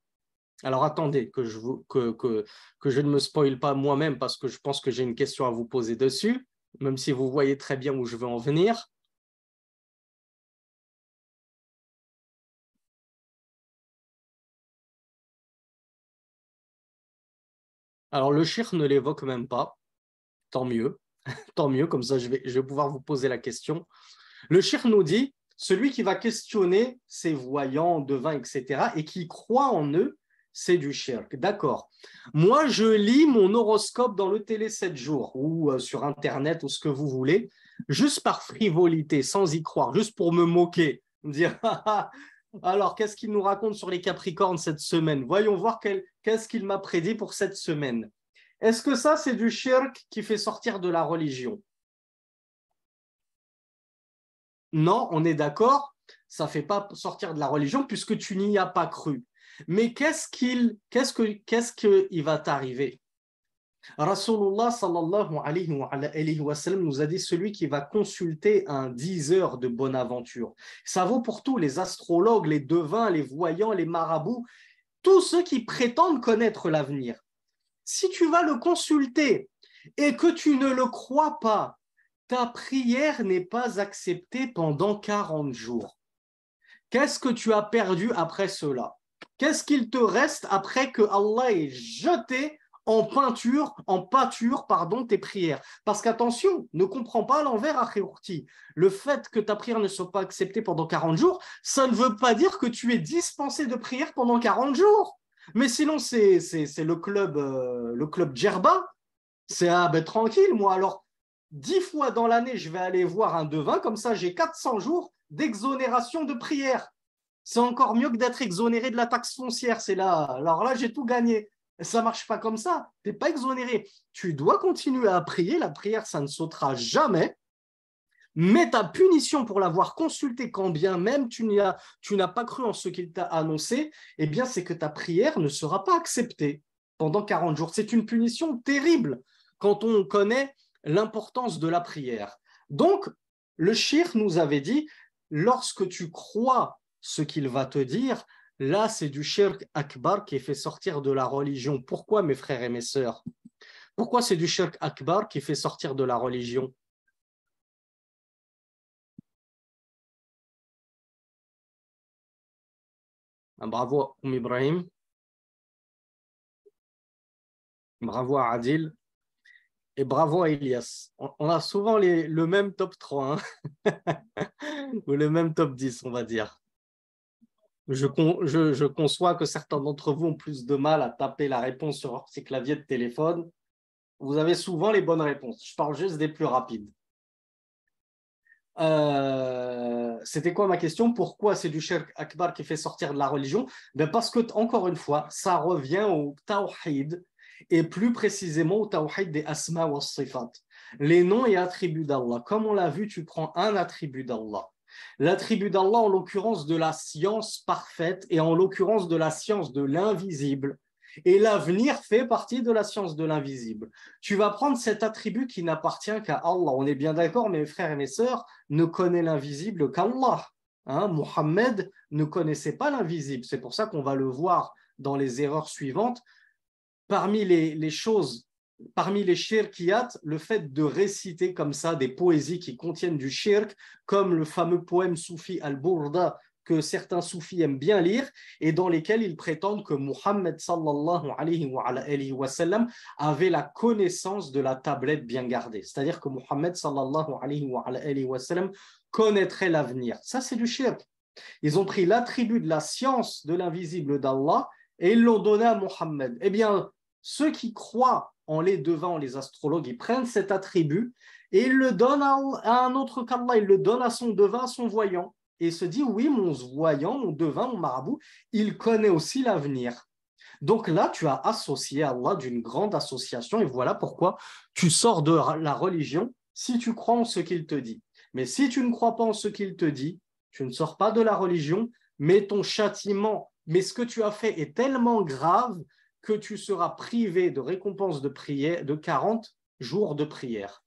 Alors attendez que je ne me spoile pas moi-même parce que je pense que j'ai une question à vous poser dessus, même si vous voyez très bien où je veux en venir. Alors le shirk ne l'évoque même pas, tant mieux, tant mieux, comme ça je vais pouvoir vous poser la question. Le shirk nous dit, celui qui va questionner ses voyants, devins, etc., et qui croit en eux, c'est du shirk. D'accord. Moi, je lis mon horoscope dans le télé 7 jours ou sur Internet ou ce que vous voulez, juste par frivolité, sans y croire, juste pour me moquer, me dire, alors, qu'est-ce qu'il nous raconte sur les Capricornes cette semaine? Voyons voir qu'est-ce qu'il m'a prédit pour cette semaine. Est-ce que ça, c'est du shirk qui fait sortir de la religion? Non, on est d'accord, ça ne fait pas sortir de la religion puisque tu n'y as pas cru. Mais qu'est-ce qu'il va t'arriver? Rasulullah sallallahu alayhi wa sallam nous a dit celui qui va consulter un diseur de bonne aventure. Ça vaut pour tous, les astrologues, les devins, les voyants, les marabouts, tous ceux qui prétendent connaître l'avenir. Si tu vas le consulter et que tu ne le crois pas, ta prière n'est pas acceptée pendant 40 jours. Qu'est-ce que tu as perdu après cela? Qu'est-ce qu'il te reste après que Allah ait jeté en pâture, tes prières? Parce qu'attention, ne comprends pas à l'envers, Akhirourti. Le fait que ta prière ne soit pas acceptée pendant 40 jours, ça ne veut pas dire que tu es dispensé de prière pendant 40 jours. Mais sinon, c'est le club Djerba. C'est tranquille, moi. Alors, 10 fois dans l'année, je vais aller voir un devin, comme ça j'ai 400 jours d'exonération de prière. C'est encore mieux que d'être exonéré de la taxe foncière. C'est là. Alors là, j'ai tout gagné. Ça ne marche pas comme ça. Tu n'es pas exonéré. Tu dois continuer à prier. La prière, ça ne sautera jamais. Mais ta punition pour l'avoir consulté, quand bien même tu n'as pas cru en ce qu'il t'a annoncé, eh bien, c'est que ta prière ne sera pas acceptée pendant 40 jours. C'est une punition terrible quand on connaît l'importance de la prière. Donc, le shirk nous avait dit, lorsque tu crois ce qu'il va te dire, là, c'est du shirk akbar qui est fait sortir de la religion. Pourquoi, mes frères et mes sœurs? Pourquoi c'est du shirk akbar qui fait sortir de la religion? Bravo à Ibrahim, bravo à Adil et bravo à Elias. On a souvent le même top 3 hein ou le même top 10, on va dire. Je conçois que certains d'entre vous ont plus de mal à taper la réponse sur ces claviers de téléphone. Vous avez souvent les bonnes réponses. Je parle juste des plus rapides. C'était quoi ma question? Pourquoi c'est du shirk akbar qui fait sortir de la religion? Parce que, encore une fois, ça revient au tawhid et plus précisément au tawhid des asma wa sifat. Les noms et attributs d'Allah. Comme on l'a vu, tu prends un attribut d'Allah. L'attribut d'Allah, en l'occurrence de la science parfaite et en l'occurrence de la science de l'invisible. Et l'avenir fait partie de la science de l'invisible. Tu vas prendre cet attribut qui n'appartient qu'à Allah. On est bien d'accord, mes frères et mes sœurs, ne connaît l'invisible qu'Allah. Hein, Mohammed ne connaissait pas l'invisible. C'est pour ça qu'on va le voir dans les erreurs suivantes. Parmi les choses, parmi les shirkiyat, le fait de réciter comme ça des poésies qui contiennent du shirk, comme le fameux poème soufi Al-Burda que certains soufis aiment bien lire et dans lesquels ils prétendent que Muhammad sallallahu alayhi wa sallam avait la connaissance de la tablette bien gardée. C'est-à-dire que Muhammad sallallahu alayhi wa sallam connaîtrait l'avenir. Ça, c'est du shirk. Ils ont pris l'attribut de la science de l'invisible d'Allah et ils l'ont donné à Muhammad. Eh bien, ceux qui croient en les devins, les astrologues, ils prennent cet attribut et ils le donnent à un autre qu'Allah, ils le donnent à son devin, à son voyant. Et se dit, oui, mon voyant, mon devin, mon marabout, il connaît aussi l'avenir. Donc là, tu as associé Allah d'une grande association et voilà pourquoi tu sors de la religion si tu crois en ce qu'il te dit. Mais si tu ne crois pas en ce qu'il te dit, tu ne sors pas de la religion, mais ton châtiment, mais ce que tu as fait est tellement grave que tu seras privé de récompense de prière de 40 jours de prière.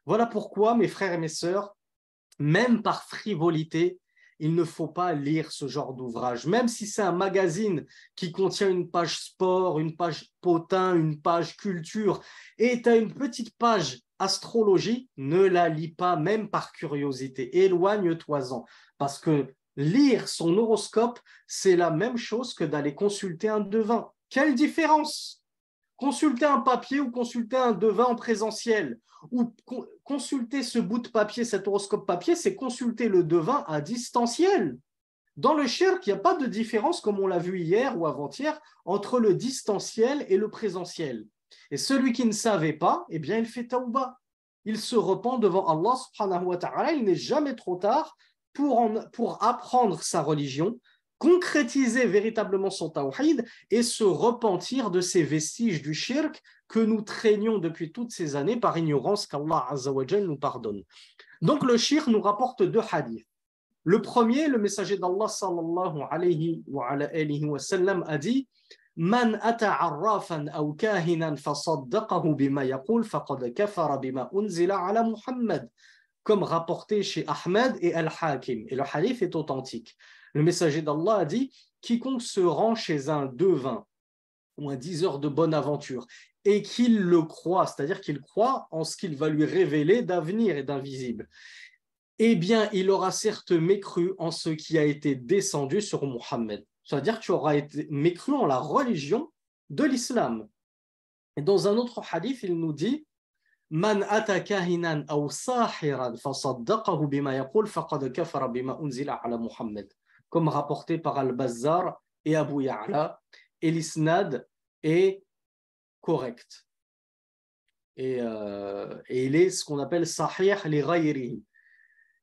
Voilà pourquoi, mes frères et mes sœurs, même par frivolité, il ne faut pas lire ce genre d'ouvrage. Même si c'est un magazine qui contient une page sport, une page potin, une page culture, et tu as une petite page astrologie, ne la lis pas, même par curiosité. Éloigne-toi-en. Parce que lire son horoscope, c'est la même chose que d'aller consulter un devin. Quelle différence? Consulter un papier ou consulter un devin en présentiel ou consulter ce bout de papier, cet horoscope papier, c'est consulter le devin à distanciel. Dans le shirk, il n'y a pas de différence, comme on l'a vu hier ou avant-hier, entre le distanciel et le présentiel. Et celui qui ne savait pas, eh bien, il fait tawbah. Il se repent devant Allah subhanahu wa ta'ala. Il n'est jamais trop tard pour apprendre sa religion, concrétiser véritablement son tawhid et se repentir de ces vestiges du shirk que nous traînions depuis toutes ces années par ignorance qu'Allah Azza wa Jal nous pardonne. Donc le shirk nous rapporte deux hadiths. Le premier, le messager d'Allah sallallahu alayhi wa sallam a dit Man ata arrafan aw kahinan fasaddaqahu bima yaqul faqad kafara bima unzila ala Muhammad, comme rapporté chez Ahmed et Al-Hakim. Et le hadith est authentique. Le messager d'Allah a dit quiconque se rend chez un devin ou un diseur de bonne aventure et qu'il le croit, c'est-à-dire qu'il croit en ce qu'il va lui révéler d'avenir et d'invisible, eh bien, il aura certes mécru en ce qui a été descendu sur Muhammad. C'est-à-dire que tu auras été mécru en la religion de l'islam. Et dans un autre hadith, il nous dit Man ata kahinan aw sahiran fasaddaqahu bima yaqul faqad kafara bima unzila ala Muhammad, comme rapporté par Al-Bazzar et Abu Ya'la, et l'isnad est correct. Et il est ce qu'on appelle sahih li ghayrihi.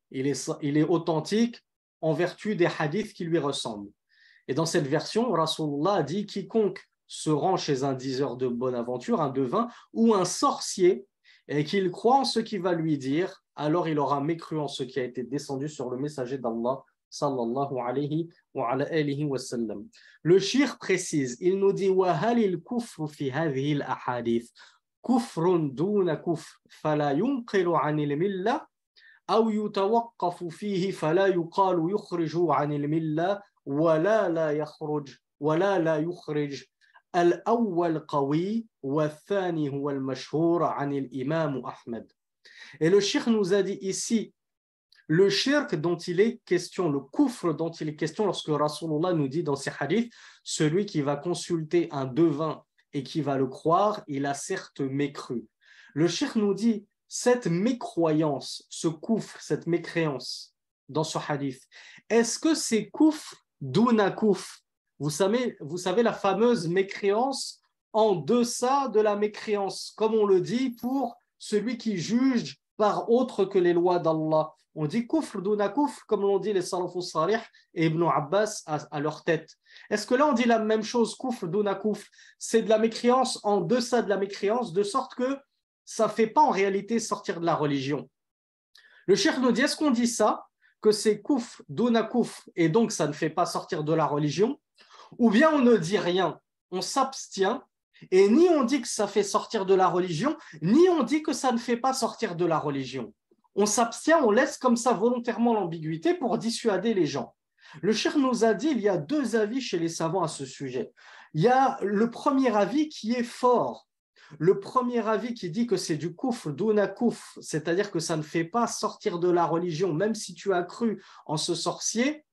Il est authentique en vertu des hadiths qui lui ressemblent. Et dans cette version, Rasulullah a dit quiconque se rend chez un diseur de bonne aventure, un devin ou un sorcier, et qu'il croit en ce qu'il va lui dire, alors il aura mécru en ce qui a été descendu sur le messager d'Allah sallallahu alayhi wa sallam. Le shir précise, il nous dit wa halil kufru fi hadhihi al-ahadith kufrun duna kufr fala yunqilu 'anil millah aw yutawaqqafu fihi fala yuqalu yukhruju 'anil millah wala la yakhruj wala la yukhrij. الأول قوي والثاني هو المشهور عن الإمام أحمد. Et le shirk nous a dit ici, le shirk dont il est question, le kufr dont il est question lorsque Rasulullah nous dit dans ses hadiths, celui qui va consulter un devin et qui va le croire, il a certes mécru. Le shirk nous dit, cette mécroyance, ce kufr, cette mécréance dans ce hadith, est-ce que c'est kufr duna kufr? Vous savez la fameuse mécréance en deçà de la mécréance, comme on le dit pour celui qui juge par autre que les lois d'Allah. On dit kufr duna kufr, comme l'ont dit les salafus salih et Ibn Abbas à leur tête. Est-ce que là on dit la même chose, kufr duna kufr? C'est de la mécréance en deçà de la mécréance, de sorte que ça ne fait pas en réalité sortir de la religion. Le cheikh nous dit, est-ce qu'on dit ça, que c'est kufr duna kufr, et donc ça ne fait pas sortir de la religion? Ou bien on ne dit rien. on s'abstient, et ni on dit que ça fait sortir de la religion, ni on dit que ça ne fait pas sortir de la religion. On s'abstient, on laisse comme ça volontairement l'ambiguïté pour dissuader les gens. Le cheikh nous a dit, il y a deux avis chez les savants à ce sujet. Il y a le premier avis qui est fort. Le premier avis qui dit que c'est du kufr, duna kufr, c'est-à-dire que ça ne fait pas sortir de la religion, même si tu as cru en ce sorcier,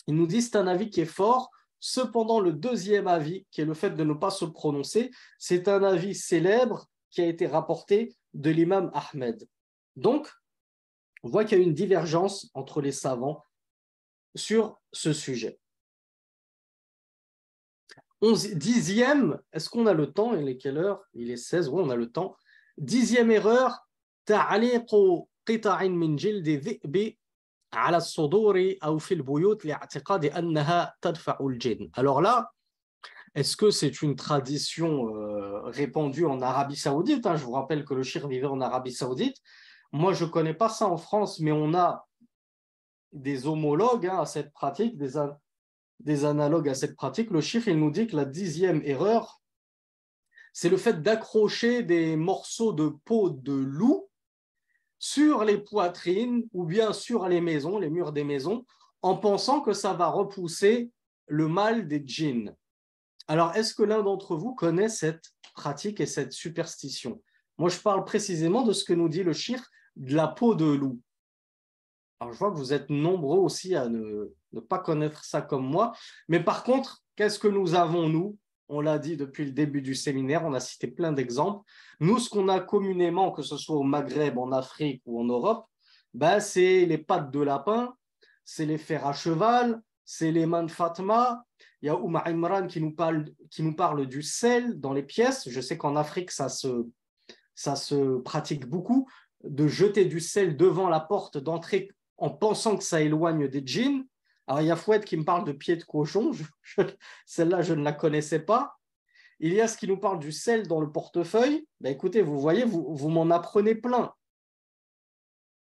il nous dit c'est un avis qui est fort. Cependant, le deuxième avis, qui est le fait de ne pas se prononcer, c'est un avis célèbre qui a été rapporté de l'imam Ahmed. Donc, on voit qu'il y a une divergence entre les savants sur ce sujet. 10e, est-ce qu'on a le temps? Il est quelle heure? Il est 16, oui, on a le temps. 10e erreur, تعليق قطع من جلد ذئب على الصدور أو في البيوت لاعتقاد أنها تدفع الجن. Alors là, est-ce que c'est une tradition répandue en Arabie Saoudite? Je vous rappelle que le cheikh vivait en Arabie Saoudite. Moi, je ne connais pas ça en France, mais on a des homologues à cette pratique, des analogues à cette pratique. Le cheikh, il nous dit que la 10e erreur, c'est le fait d'accrocher des morceaux de peau de loup sur les poitrines ou bien sur les maisons, les murs des maisons, en pensant que ça va repousser le mal des djinns. Alors, est-ce que l'un d'entre vous connaît cette pratique et cette superstition? Moi, je parle précisément de ce que nous dit le cheikh, de la peau de loup. Alors, je vois que vous êtes nombreux aussi à ne pas connaître ça comme moi. Mais par contre, qu'est-ce que nous avons, nous? On l'a dit depuis le début du séminaire, on a cité plein d'exemples. Nous, ce qu'on a communément, que ce soit au Maghreb, en Afrique ou en Europe, c'est les pattes de lapin, c'est les fers à cheval, c'est les mains de Fatma. Il y a Oumar Imran qui nous parle du sel dans les pièces. Je sais qu'en Afrique, ça se pratique beaucoup, de jeter du sel devant la porte d'entrée en pensant que ça éloigne des djinns. Alors, il y a Fouad qui me parle de pied de cochon. Celle-là, je ne la connaissais pas. Il y a ce qui nous parle du sel dans le portefeuille. Écoutez, vous voyez, vous m'en apprenez plein.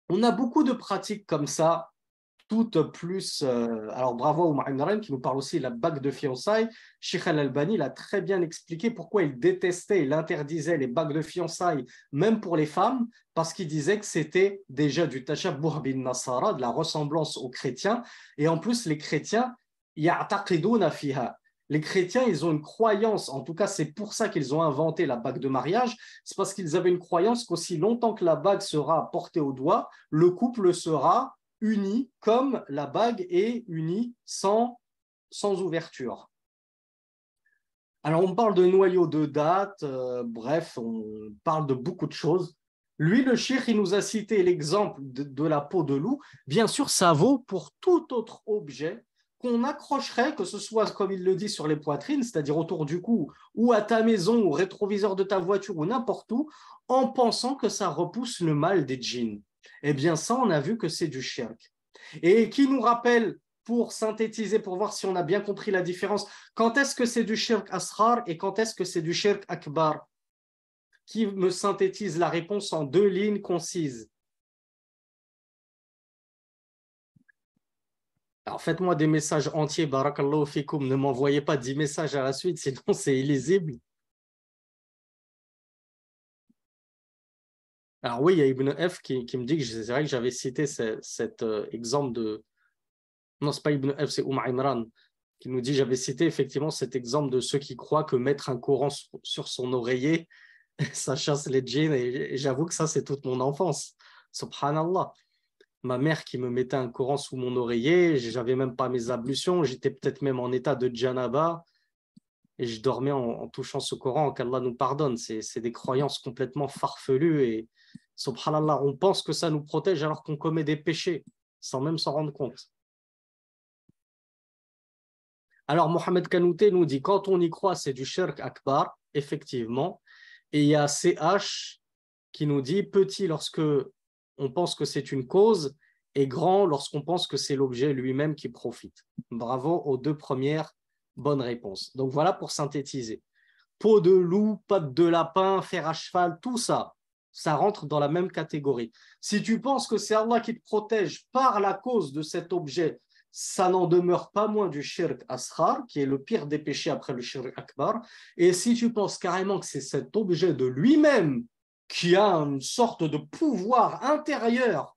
On a beaucoup de pratiques comme ça, toutes plus... alors, bravo à Oumar Imran qui nous parle aussi de la bague de fiançailles. Cheikh Al-Albani l'a très bien expliqué pourquoi il détestait, il interdisait les bagues de fiançailles, même pour les femmes, parce qu'il disait que c'était déjà du tashabbuh bin nasara, de la ressemblance aux chrétiens. Et en plus, les chrétiens, ya'taqiduna fiha. Les chrétiens, ils ont une croyance, en tout cas, c'est pour ça qu'ils ont inventé la bague de mariage, c'est parce qu'ils avaient une croyance qu'aussi longtemps que la bague sera portée au doigt, le couple sera uni comme la bague est unie sans ouverture. Alors, on parle de noyaux de date, bref, on parle de beaucoup de choses. Lui, le cheikh, il nous a cité l'exemple de la peau de loup. Bien sûr, ça vaut pour tout autre objet qu'on accrocherait, que ce soit, comme il le dit, sur les poitrines, c'est-à-dire autour du cou, ou à ta maison, ou au rétroviseur de ta voiture, ou n'importe où, en pensant que ça repousse le mal des djinns. Eh bien, ça, on a vu que c'est du shirk. Et qui nous rappelle, pour synthétiser, pour voir si on a bien compris la différence, quand est-ce que c'est du shirk asghar et quand est-ce que c'est du shirk akbar? Qui me synthétise la réponse en 2 lignes concises? Alors, faites-moi des messages entiers, barakallahu fikoum. Ne m'envoyez pas 10 messages à la suite, sinon c'est illisible. Alors oui, il y a Ibn F qui me dit que c'est vrai que j'avais cité cet exemple de... Non, ce n'est pas Ibn F, c'est Oumar Imran qui nous dit, j'avais cité effectivement cet exemple de ceux qui croient que mettre un Coran sur son oreiller, ça chasse les djinns, et j'avoue que ça, c'est toute mon enfance. Subhanallah. Ma mère qui me mettait un Coran sous mon oreiller, j'avais même pas mes ablutions, j'étais peut-être même en état de djanaba, et je dormais en touchant ce Coran, qu'Allah nous pardonne. C'est des croyances complètement farfelues, et subhanallah, on pense que ça nous protège alors qu'on commet des péchés, sans même s'en rendre compte. Alors, Mohamed Kanouté nous dit, quand on y croit, c'est du shirk akbar, effectivement. Et il y a CH qui nous dit, petit lorsque on pense que c'est une cause et grand lorsqu'on pense que c'est l'objet lui-même qui profite. Bravo aux 2 premières bonnes réponses. Donc voilà pour synthétiser. Peau de loup, pattes de lapin, fer à cheval, tout ça, ça rentre dans la même catégorie. Si tu penses que c'est Allah qui te protège par la cause de cet objet, ça n'en demeure pas moins du shirk asghar, qui est le pire des péchés après le shirk akbar. Et si tu penses carrément que c'est cet objet de lui-même qui a une sorte de pouvoir intérieur,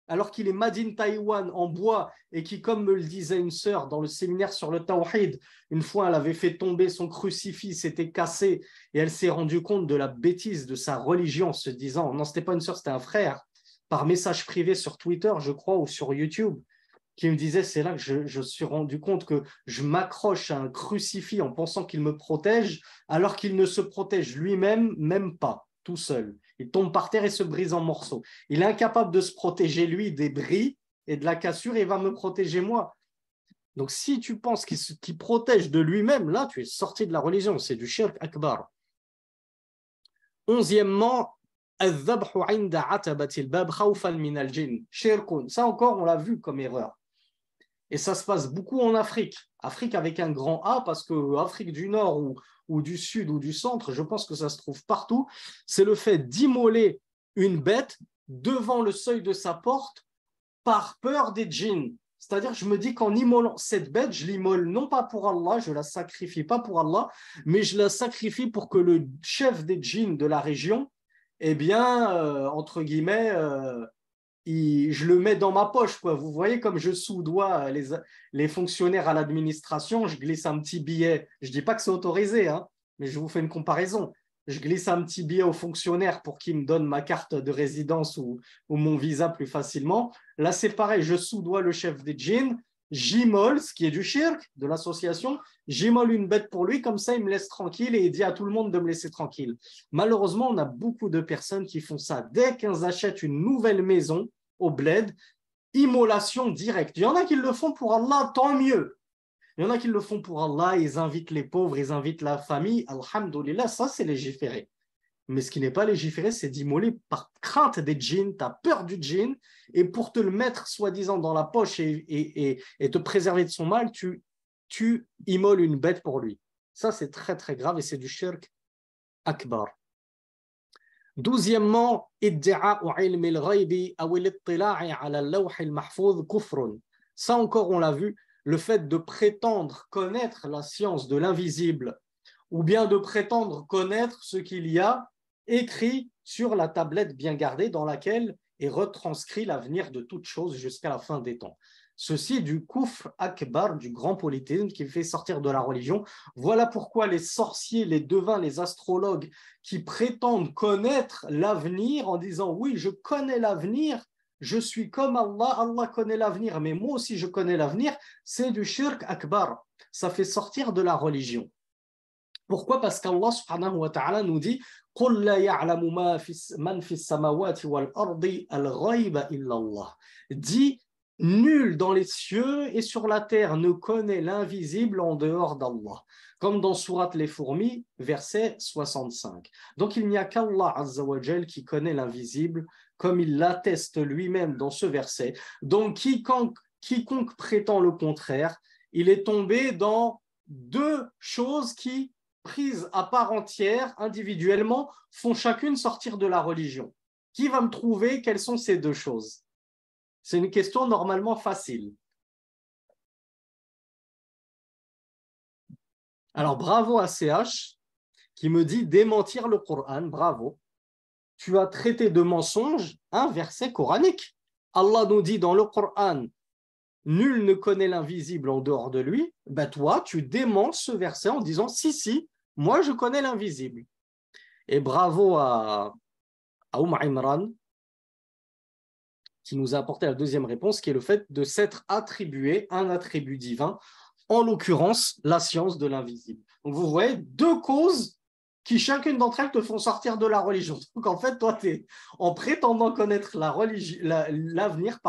alors qu'il est made in Taïwan en bois et qui, comme me le disait une sœur dans le séminaire sur le Tawhid, une fois elle avait fait tomber son crucifix, c'était cassé et elle s'est rendue compte de la bêtise de sa religion en se disant, non, c'était pas une sœur, c'était un frère, par message privé sur Twitter, je crois, ou sur YouTube, qui me disait, c'est là que je suis rendu compte que je m'accroche à un crucifix en pensant qu'il me protège, alors qu'il ne se protège lui-même, même pas, tout seul. Il tombe par terre et se brise en morceaux. Il est incapable de se protéger, lui, des bris et de la cassure, et il va me protéger moi. Donc, si tu penses qu'il protège de lui-même, là, tu es sorti de la religion. C'est du shirk akbar. 11e, ça encore, on l'a vu comme erreur. Et ça se passe beaucoup en Afrique. Afrique avec un grand A, parce que Afrique du Nord ou du Sud ou du Centre, je pense que ça se trouve partout, c'est le fait d'immoler une bête devant le seuil de sa porte par peur des djinns. C'est-à-dire, je me dis qu'en immolant cette bête, je l'immole non pas pour Allah, je la sacrifie pas pour Allah, mais je la sacrifie pour que le chef des djinns de la région, eh bien, entre guillemets, je le mets dans ma poche, quoi. Vous voyez comme je soudoie les fonctionnaires à l'administration, je glisse un petit billet. Je ne dis pas que c'est autorisé, hein, mais je vous fais une comparaison. Je glisse un petit billet au fonctionnaire pour qu'il me donne ma carte de résidence ou mon visa plus facilement. Là, c'est pareil, je soudoie le chef des djinns, j'immole, ce qui est du shirk de l'association, j'immole une bête pour lui, comme ça il me laisse tranquille et il dit à tout le monde de me laisser tranquille. Malheureusement, on a beaucoup de personnes qui font ça. Dès qu'elles achètent une nouvelle maison au bled, immolation directe. Il y en a qui le font pour Allah, tant mieux. Il y en a qui le font pour Allah, ils invitent les pauvres, ils invitent la famille. Alhamdoulilah, ça c'est légiféré. Mais ce qui n'est pas légiféré, c'est d'immoler par crainte des djinns, tu as peur du djinn, et pour te le mettre soi-disant dans la poche et te préserver de son mal, tu immoles une bête pour lui. Ça, c'est très très grave et c'est du shirk akbar. 12e, ça encore on l'a vu, le fait de prétendre connaître la science de l'invisible ou bien de prétendre connaître ce qu'il y a écrit sur la tablette bien gardée dans laquelle est retranscrit l'avenir de toute chose jusqu'à la fin des temps. Ceci est du kufr akbar, du grand polythéisme qui fait sortir de la religion. Voilà pourquoi les sorciers, les devins, les astrologues qui prétendent connaître l'avenir en disant « oui, je connais l'avenir, je suis comme Allah, Allah connaît l'avenir, mais moi aussi je connais l'avenir », c'est du shirk akbar. Ça fait sortir de la religion. Pourquoi? Parce qu'Allah subhanahu wa ta'ala nous dit « قُلْ لَا يَعْلَمُ مَنْ فِي السَّمَوَاتِ وَالْأَرْضِ الْغَيْبَ إِلَّا اللَّهِ » Dit « Nul dans les cieux et sur la terre ne connaît l'invisible en dehors d'Allah » comme dans Sourate les fourmis, verset 65. Donc il n'y a qu'Allah Azza wa Jal qui connaît l'invisible, comme il l'atteste lui-même dans ce verset. Donc quiconque prétend le contraire, il est tombé dans deux choses qui, prises à part entière, individuellement, font chacune sortir de la religion. Qui va me trouver quelles sont ces deux choses? C'est une question normalement facile. Alors, bravo à CH qui me dit démentir le Coran, bravo. Tu as traité de mensonge un verset coranique. Allah nous dit dans le Coran, nul ne connaît l'invisible en dehors de lui. Ben toi, tu déments ce verset en disant, si, moi je connais l'invisible. Et bravo à Imran qui nous a apporté la deuxième réponse, qui est le fait de s'être attribué un attribut divin, en l'occurrence la science de l'invisible. Donc vous voyez, deux causes qui chacune d'entre elles te font sortir de la religion. Donc en fait, toi, en prétendant connaître l'avenir,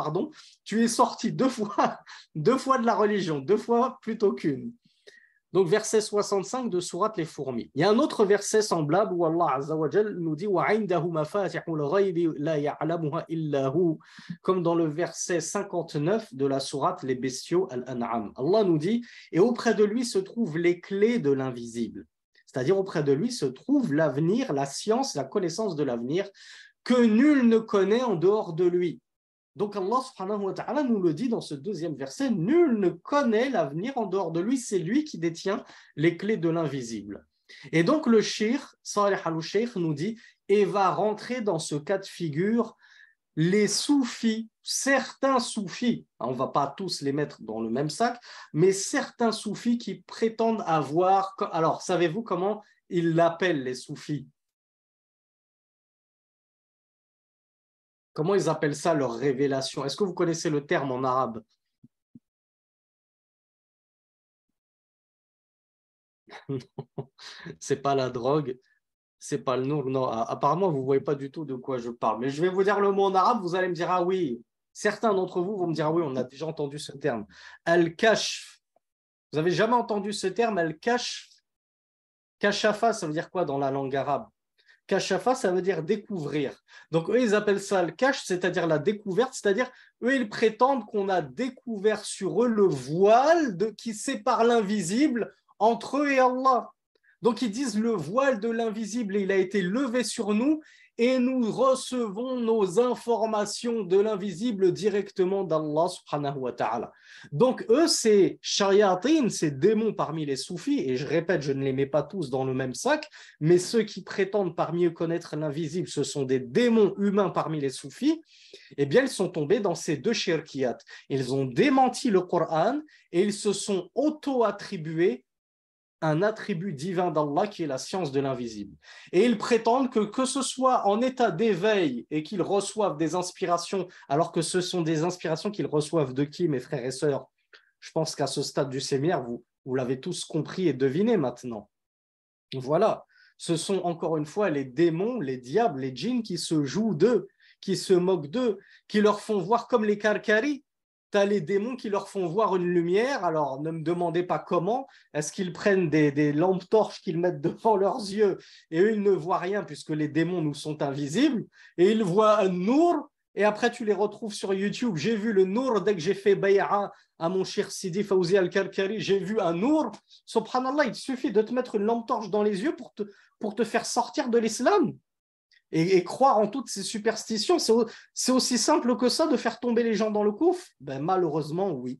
tu es sorti deux fois de la religion, deux fois plutôt qu'une. Donc verset 65 de Sourate les fourmis. Il y a un autre verset semblable où Allah Azza wa Jal nous dit وَعِنْدَهُ مَفَاتِحُ الْغَيْبِ لَا يَعْلَمُهَا إِلَّا هُ, comme dans le verset 59 de la Sourate les bestiaux Al-An'am. Allah nous dit et auprès de lui se trouvent les clés de l'invisible. C'est-à-dire auprès de lui se trouve l'avenir, la science, la connaissance de l'avenir que nul ne connaît en dehors de lui. Donc Allah subhanahu wa ta'ala nous le dit dans ce deuxième verset, nul ne connaît l'avenir en dehors de lui, c'est lui qui détient les clés de l'invisible. Et donc le cheikh, Salih al-Sheikh nous dit, et va rentrer dans ce cas de figure les soufis, certains soufis, on ne va pas tous les mettre dans le même sac, mais certains soufis qui prétendent avoir, alors savez-vous comment ils l'appellent les soufis? Comment ils appellent ça leur révélation? Est-ce que vous connaissez le terme en arabe? C'est pas la drogue, c'est pas le nour. Non, apparemment, vous ne voyez pas du tout de quoi je parle. Mais je vais vous dire le mot en arabe, vous allez me dire, ah oui. Certains d'entre vous vont me dire, ah oui, on a déjà entendu ce terme. Al-Kashf. Vous avez jamais entendu ce terme, Al-Kashf? Kashafa, ça veut dire quoi dans la langue arabe? Kashafa, ça veut dire découvrir. Donc, eux, ils appellent ça le cash, c'est-à-dire la découverte, c'est-à-dire, eux, ils prétendent qu'on a découvert sur eux le voile qui sépare l'invisible entre eux et Allah. Donc, ils disent le voile de l'invisible, il a été levé sur nous et nous recevons nos informations de l'invisible directement d'Allah subhanahu wa ta'ala. Donc, eux, c'est shayatin, ces démons parmi les soufis, et je répète, je ne les mets pas tous dans le même sac, mais ceux qui prétendent parmi eux connaître l'invisible, ce sont des démons humains parmi les soufis, eh bien, ils sont tombés dans ces deux shirkiyat. Ils ont démenti le Coran et ils se sont auto-attribués un attribut divin d'Allah qui est la science de l'invisible. Et ils prétendent que ce soit en état d'éveil et qu'ils reçoivent des inspirations, alors que ce sont des inspirations qu'ils reçoivent de qui, mes frères et sœurs? Je pense qu'à ce stade du séminaire, vous l'avez tous compris et deviné maintenant. Voilà, ce sont encore une fois les démons, les diables, les djinns qui se jouent d'eux, qui se moquent d'eux, qui leur font voir comme les karkaris. Tu as les démons qui leur font voir une lumière, alors ne me demandez pas comment, est-ce qu'ils prennent des lampes torches qu'ils mettent devant leurs yeux et eux ils ne voient rien puisque les démons nous sont invisibles et ils voient un nour et après tu les retrouves sur YouTube. J'ai vu le nour dès que j'ai fait bay'a à mon cher Sidi Fawzi al-Karkari, j'ai vu un nour. Subhanallah, il suffit de te mettre une lampe torche dans les yeux pour te faire sortir de l'islam et croire en toutes ces superstitions. C'est aussi simple que ça de faire tomber les gens dans le gouffre? Ben, malheureusement, oui.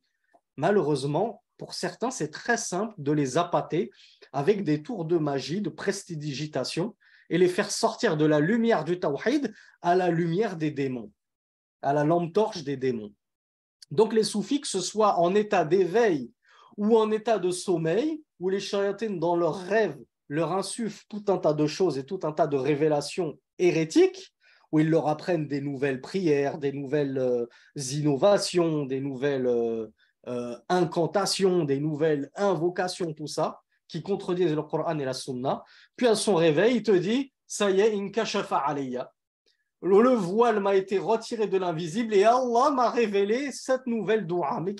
Malheureusement, pour certains, c'est très simple de les appâter avec des tours de magie, de prestidigitation et les faire sortir de la lumière du tawhid à la lumière des démons, à la lampe torche des démons. Donc les soufis, que ce soit en état d'éveil ou en état de sommeil, où les shayatines dans leurs rêves leur insufflent tout un tas de choses et tout un tas de révélations hérétiques, où ils leur apprennent des nouvelles prières, des nouvelles innovations, des nouvelles incantations, des nouvelles invocations, tout ça, qui contredisent le Coran et la Sunna. Puis à son réveil, il te dit, ça y est, inkashafa alayya. Le voile m'a été retiré de l'invisible et Allah m'a révélé cette nouvelle doua. Mais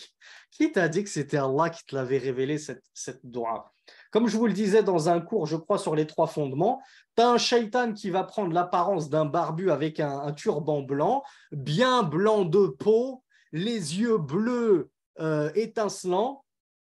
qui t'a dit que c'était Allah qui te l'avait révélé, cette doua? Comme je vous le disais dans un cours, je crois, sur les 3 fondements, tu as un shaitan qui va prendre l'apparence d'un barbu avec un turban blanc, bien blanc de peau, les yeux bleus étincelants.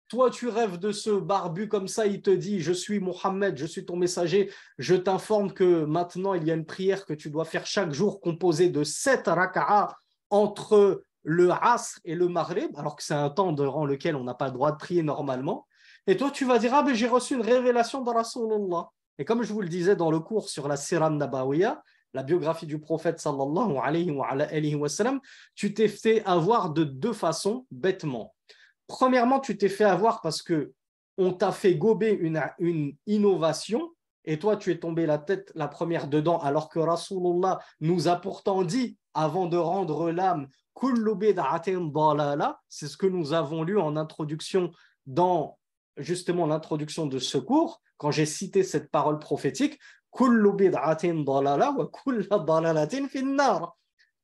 Toi, tu rêves de ce barbu comme ça, il te dit, je suis Mohammed, je suis ton messager, je t'informe que maintenant, il y a une prière que tu dois faire chaque jour composée de 7 raka'a entre le Asr et le Maghrib, alors que c'est un temps durant lequel on n'a pas le droit de prier normalement. Et toi, tu vas dire, ah ben j'ai reçu une révélation de Rasulullah. Et comme je vous le disais dans le cours sur la Sirah Nabawiya, la biographie du prophète sallallahu alayhi wa sallam, tu t'es fait avoir de 2 façons, bêtement. Premièrement, tu t'es fait avoir parce que on t'a fait gober une innovation et toi, tu es tombé la tête la première dedans, alors que Rasulullah nous a pourtant dit, avant de rendre l'âme, kullu bid'atin dalala, c'est ce que nous avons lu en introduction dans justement l'introduction de ce cours, quand j'ai cité cette parole prophétique, kullu bid'atin dalala wa kullu dalalatin finnar.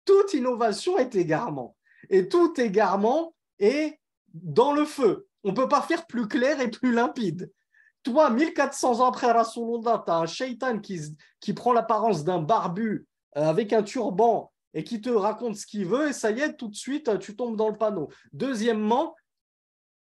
Toute innovation est égarement. Et tout égarement est dans le feu. On ne peut pas faire plus clair et plus limpide. Toi, 1400 ans après Rasulullah, tu as un shaitan qui prend l'apparence d'un barbu avec un turban et qui te raconte ce qu'il veut et ça y est, tout de suite, tu tombes dans le panneau. Deuxièmement,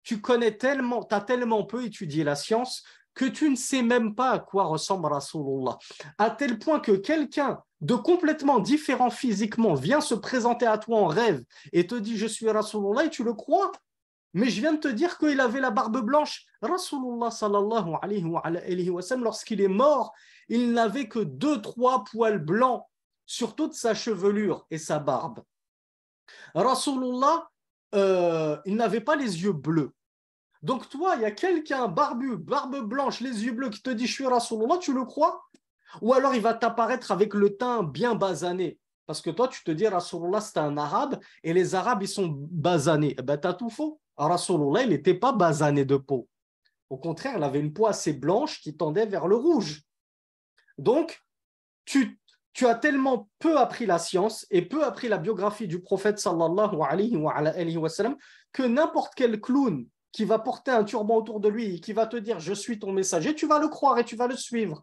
tu as tellement peu étudié la science que tu ne sais même pas à quoi ressemble Rasulullah. À tel point que quelqu'un de complètement différent physiquement vient se présenter à toi en rêve et te dit « Je suis Rasulullah » et tu le crois. Mais je viens de te dire qu'il avait la barbe blanche. Rasulullah sallallahu alayhi wa sallam, lorsqu'il est mort, il n'avait que 2-3 poils blancs sur toute sa chevelure et sa barbe. Rasulullah, il n'avait pas les yeux bleus. Donc toi, il y a quelqu'un barbu, barbe blanche, les yeux bleus qui te dit « Je suis Rasulullah », tu le crois? Ou alors il va t'apparaître avec le teint bien basané. Parce que toi, tu te dis Rasulullah, c'est un arabe et les arabes, ils sont basanés. Eh ben, t'as tout faux. Rasulullah, il n'était pas basané de peau. Au contraire, il avait une peau assez blanche qui tendait vers le rouge. Donc, tu as tellement peu appris la science et peu appris la biographie du prophète sallallahu alayhi wa sallam que n'importe quel clown qui va porter un turban autour de lui et qui va te dire « Je suis ton messager », tu vas le croire et tu vas le suivre.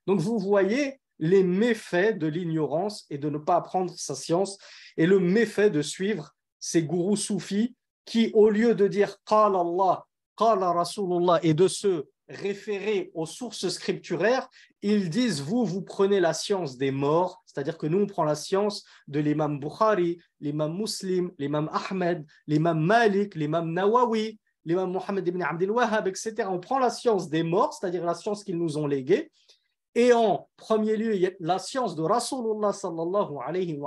Donc, vous voyez les méfaits de l'ignorance et de ne pas apprendre sa science et le méfait de suivre ces gourous soufis qui, au lieu de dire « Qala Allah, Qala Rasulullah » et de se référer aux sources scripturaires, ils disent « Vous prenez la science des morts », c'est-à-dire que nous, on prend la science de l'imam Bukhari, l'imam Muslim, l'imam Ahmed, l'imam Malik, l'imam Nawawi, l'imam Mohammed ibn Abdel Wahhab, etc. On prend la science des morts, c'est-à-dire la science qu'ils nous ont léguée, et en premier lieu, il y a la science de Rasulullah sallallahu alayhi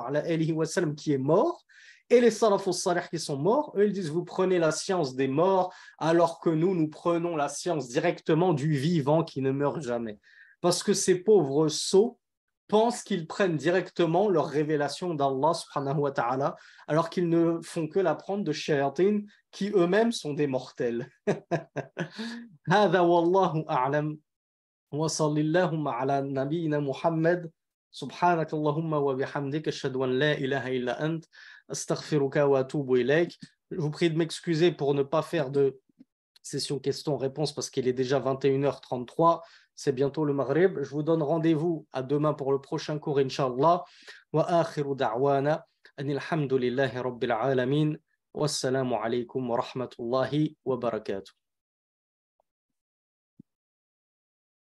wa sallam qui est mort, et les salafus salih qui sont morts. Eux, ils disent, vous prenez la science des morts, alors que nous prenons la science directement du vivant qui ne meurt jamais. Parce que ces pauvres sots pensent qu'ils prennent directement leur révélation d'Allah subhanahu wa ta'ala, alors qu'ils ne font que l'apprendre de shayatin, qui eux-mêmes sont des mortels. هذا والله أعلم. وصل اللهم على نبينا محمد سبحانك اللهم وبحمدك أشهد أن لا إله إلا أنت أستغفرك وأتوب إليك. Je vous prie de m'excuser pour ne pas faire de session questions-réponses parce qu'il est déjà 21h33, c'est bientôt le Maghrib. Je vous donne rendez-vous à demain pour le prochain cours, Inch'Allah. Wa akhiru da'wana anil hamdulillahi rabbil alamin. Wassalamu alaykum wa rahmatullahi wa barakatuh.